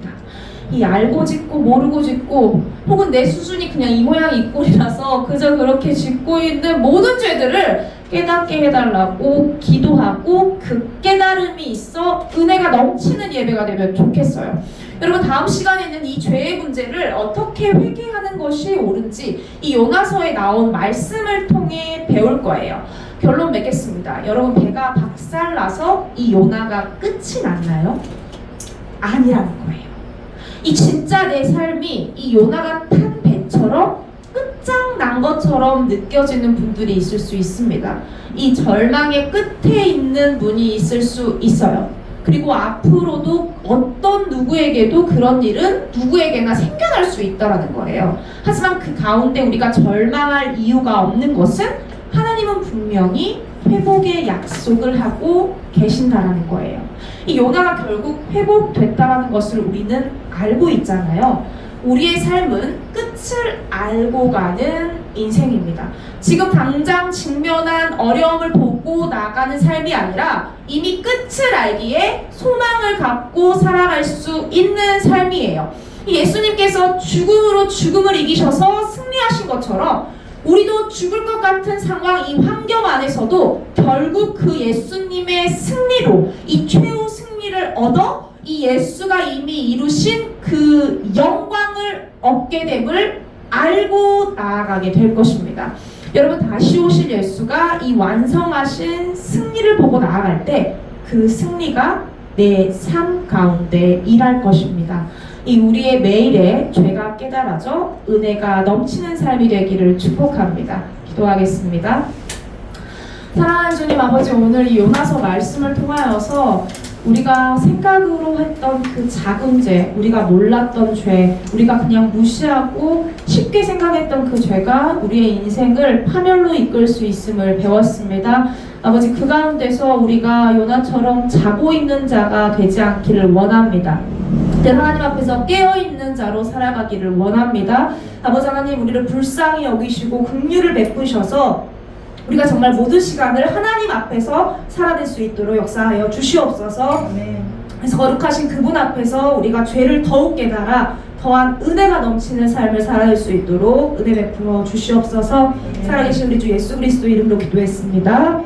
이 알고 짓고 모르고 짓고 혹은 내 수준이 그냥 이 모양 이 꼴이라서 그저 그렇게 짓고 있는 모든 죄들을 깨닫게 해달라고 기도하고 그 깨달음이 있어 은혜가 넘치는 예배가 되면 좋겠어요. 여러분, 다음 시간에는 이 죄의 문제를 어떻게 회개하는 것이 옳은지 이 요나서에 나온 말씀을 통해 배울 거예요. 결론 맺겠습니다. 여러분, 배가 박살나서 이 요나가 끝이 났나요? 아니라는 거예요. 이 진짜 내 삶이 이 요나가 탄 배처럼 끝장난 것처럼 느껴지는 분들이 있을 수 있습니다. 이 절망의 끝에 있는 분이 있을 수 있어요. 그리고 앞으로도 어떤 누구에게도 그런 일은 누구에게나 생겨날 수 있다는 거예요. 하지만 그 가운데 우리가 절망할 이유가 없는 것은 하나님은 분명히 회복의 약속을 하고 계신다는 거예요. 이 요나가 결국 회복됐다는 것을 우리는 알고 있잖아요. 우리의 삶은 끝을 알고 가는 인생입니다. 지금 당장 직면한 어려움을 보고 나가는 삶이 아니라 이미 끝을 알기에 소망을 갖고 살아갈 수 있는 삶이에요. 예수님께서 죽음으로 죽음을 이기셔서 승리하신 것처럼 우리도 죽을 것 같은 상황, 이 환경 안에서도 결국 그 예수님의 승리로 이 최후 승리를 얻어 이 예수가 이미 이루신 그 영광을 얻게 됨을 알고 나아가게 될 것입니다. 여러분, 다시 오실 예수가 이 완성하신 승리를 보고 나아갈 때 그 승리가 내 삶 가운데 일할 것입니다. 이 우리의 매일에 죄가 깨달아져 은혜가 넘치는 삶이 되기를 축복합니다. 기도하겠습니다. 사랑하는 주님 아버지, 오늘 이 요나서 말씀을 통하여서 우리가 생각으로 했던 그 작은 죄, 우리가 몰랐던 죄, 우리가 그냥 무시하고 쉽게 생각했던 그 죄가 우리의 인생을 파멸로 이끌 수 있음을 배웠습니다. 아버지, 그 가운데서 우리가 요나처럼 자고 있는 자가 되지 않기를 원합니다. 하나님 앞에서 깨어있는 자로 살아가기를 원합니다. 아버지 하나님, 우리를 불쌍히 여기시고 긍휼을 베푸셔서 우리가 정말 모든 시간을 하나님 앞에서 살아낼 수 있도록 역사하여 주시옵소서. 그래서 거룩하신 그분 앞에서 우리가 죄를 더욱 깨달아 더한 은혜가 넘치는 삶을 살아낼 수 있도록 은혜 베풀어 주시옵소서. 살아계신 우리 주 예수 그리스도 이름으로 기도했습니다.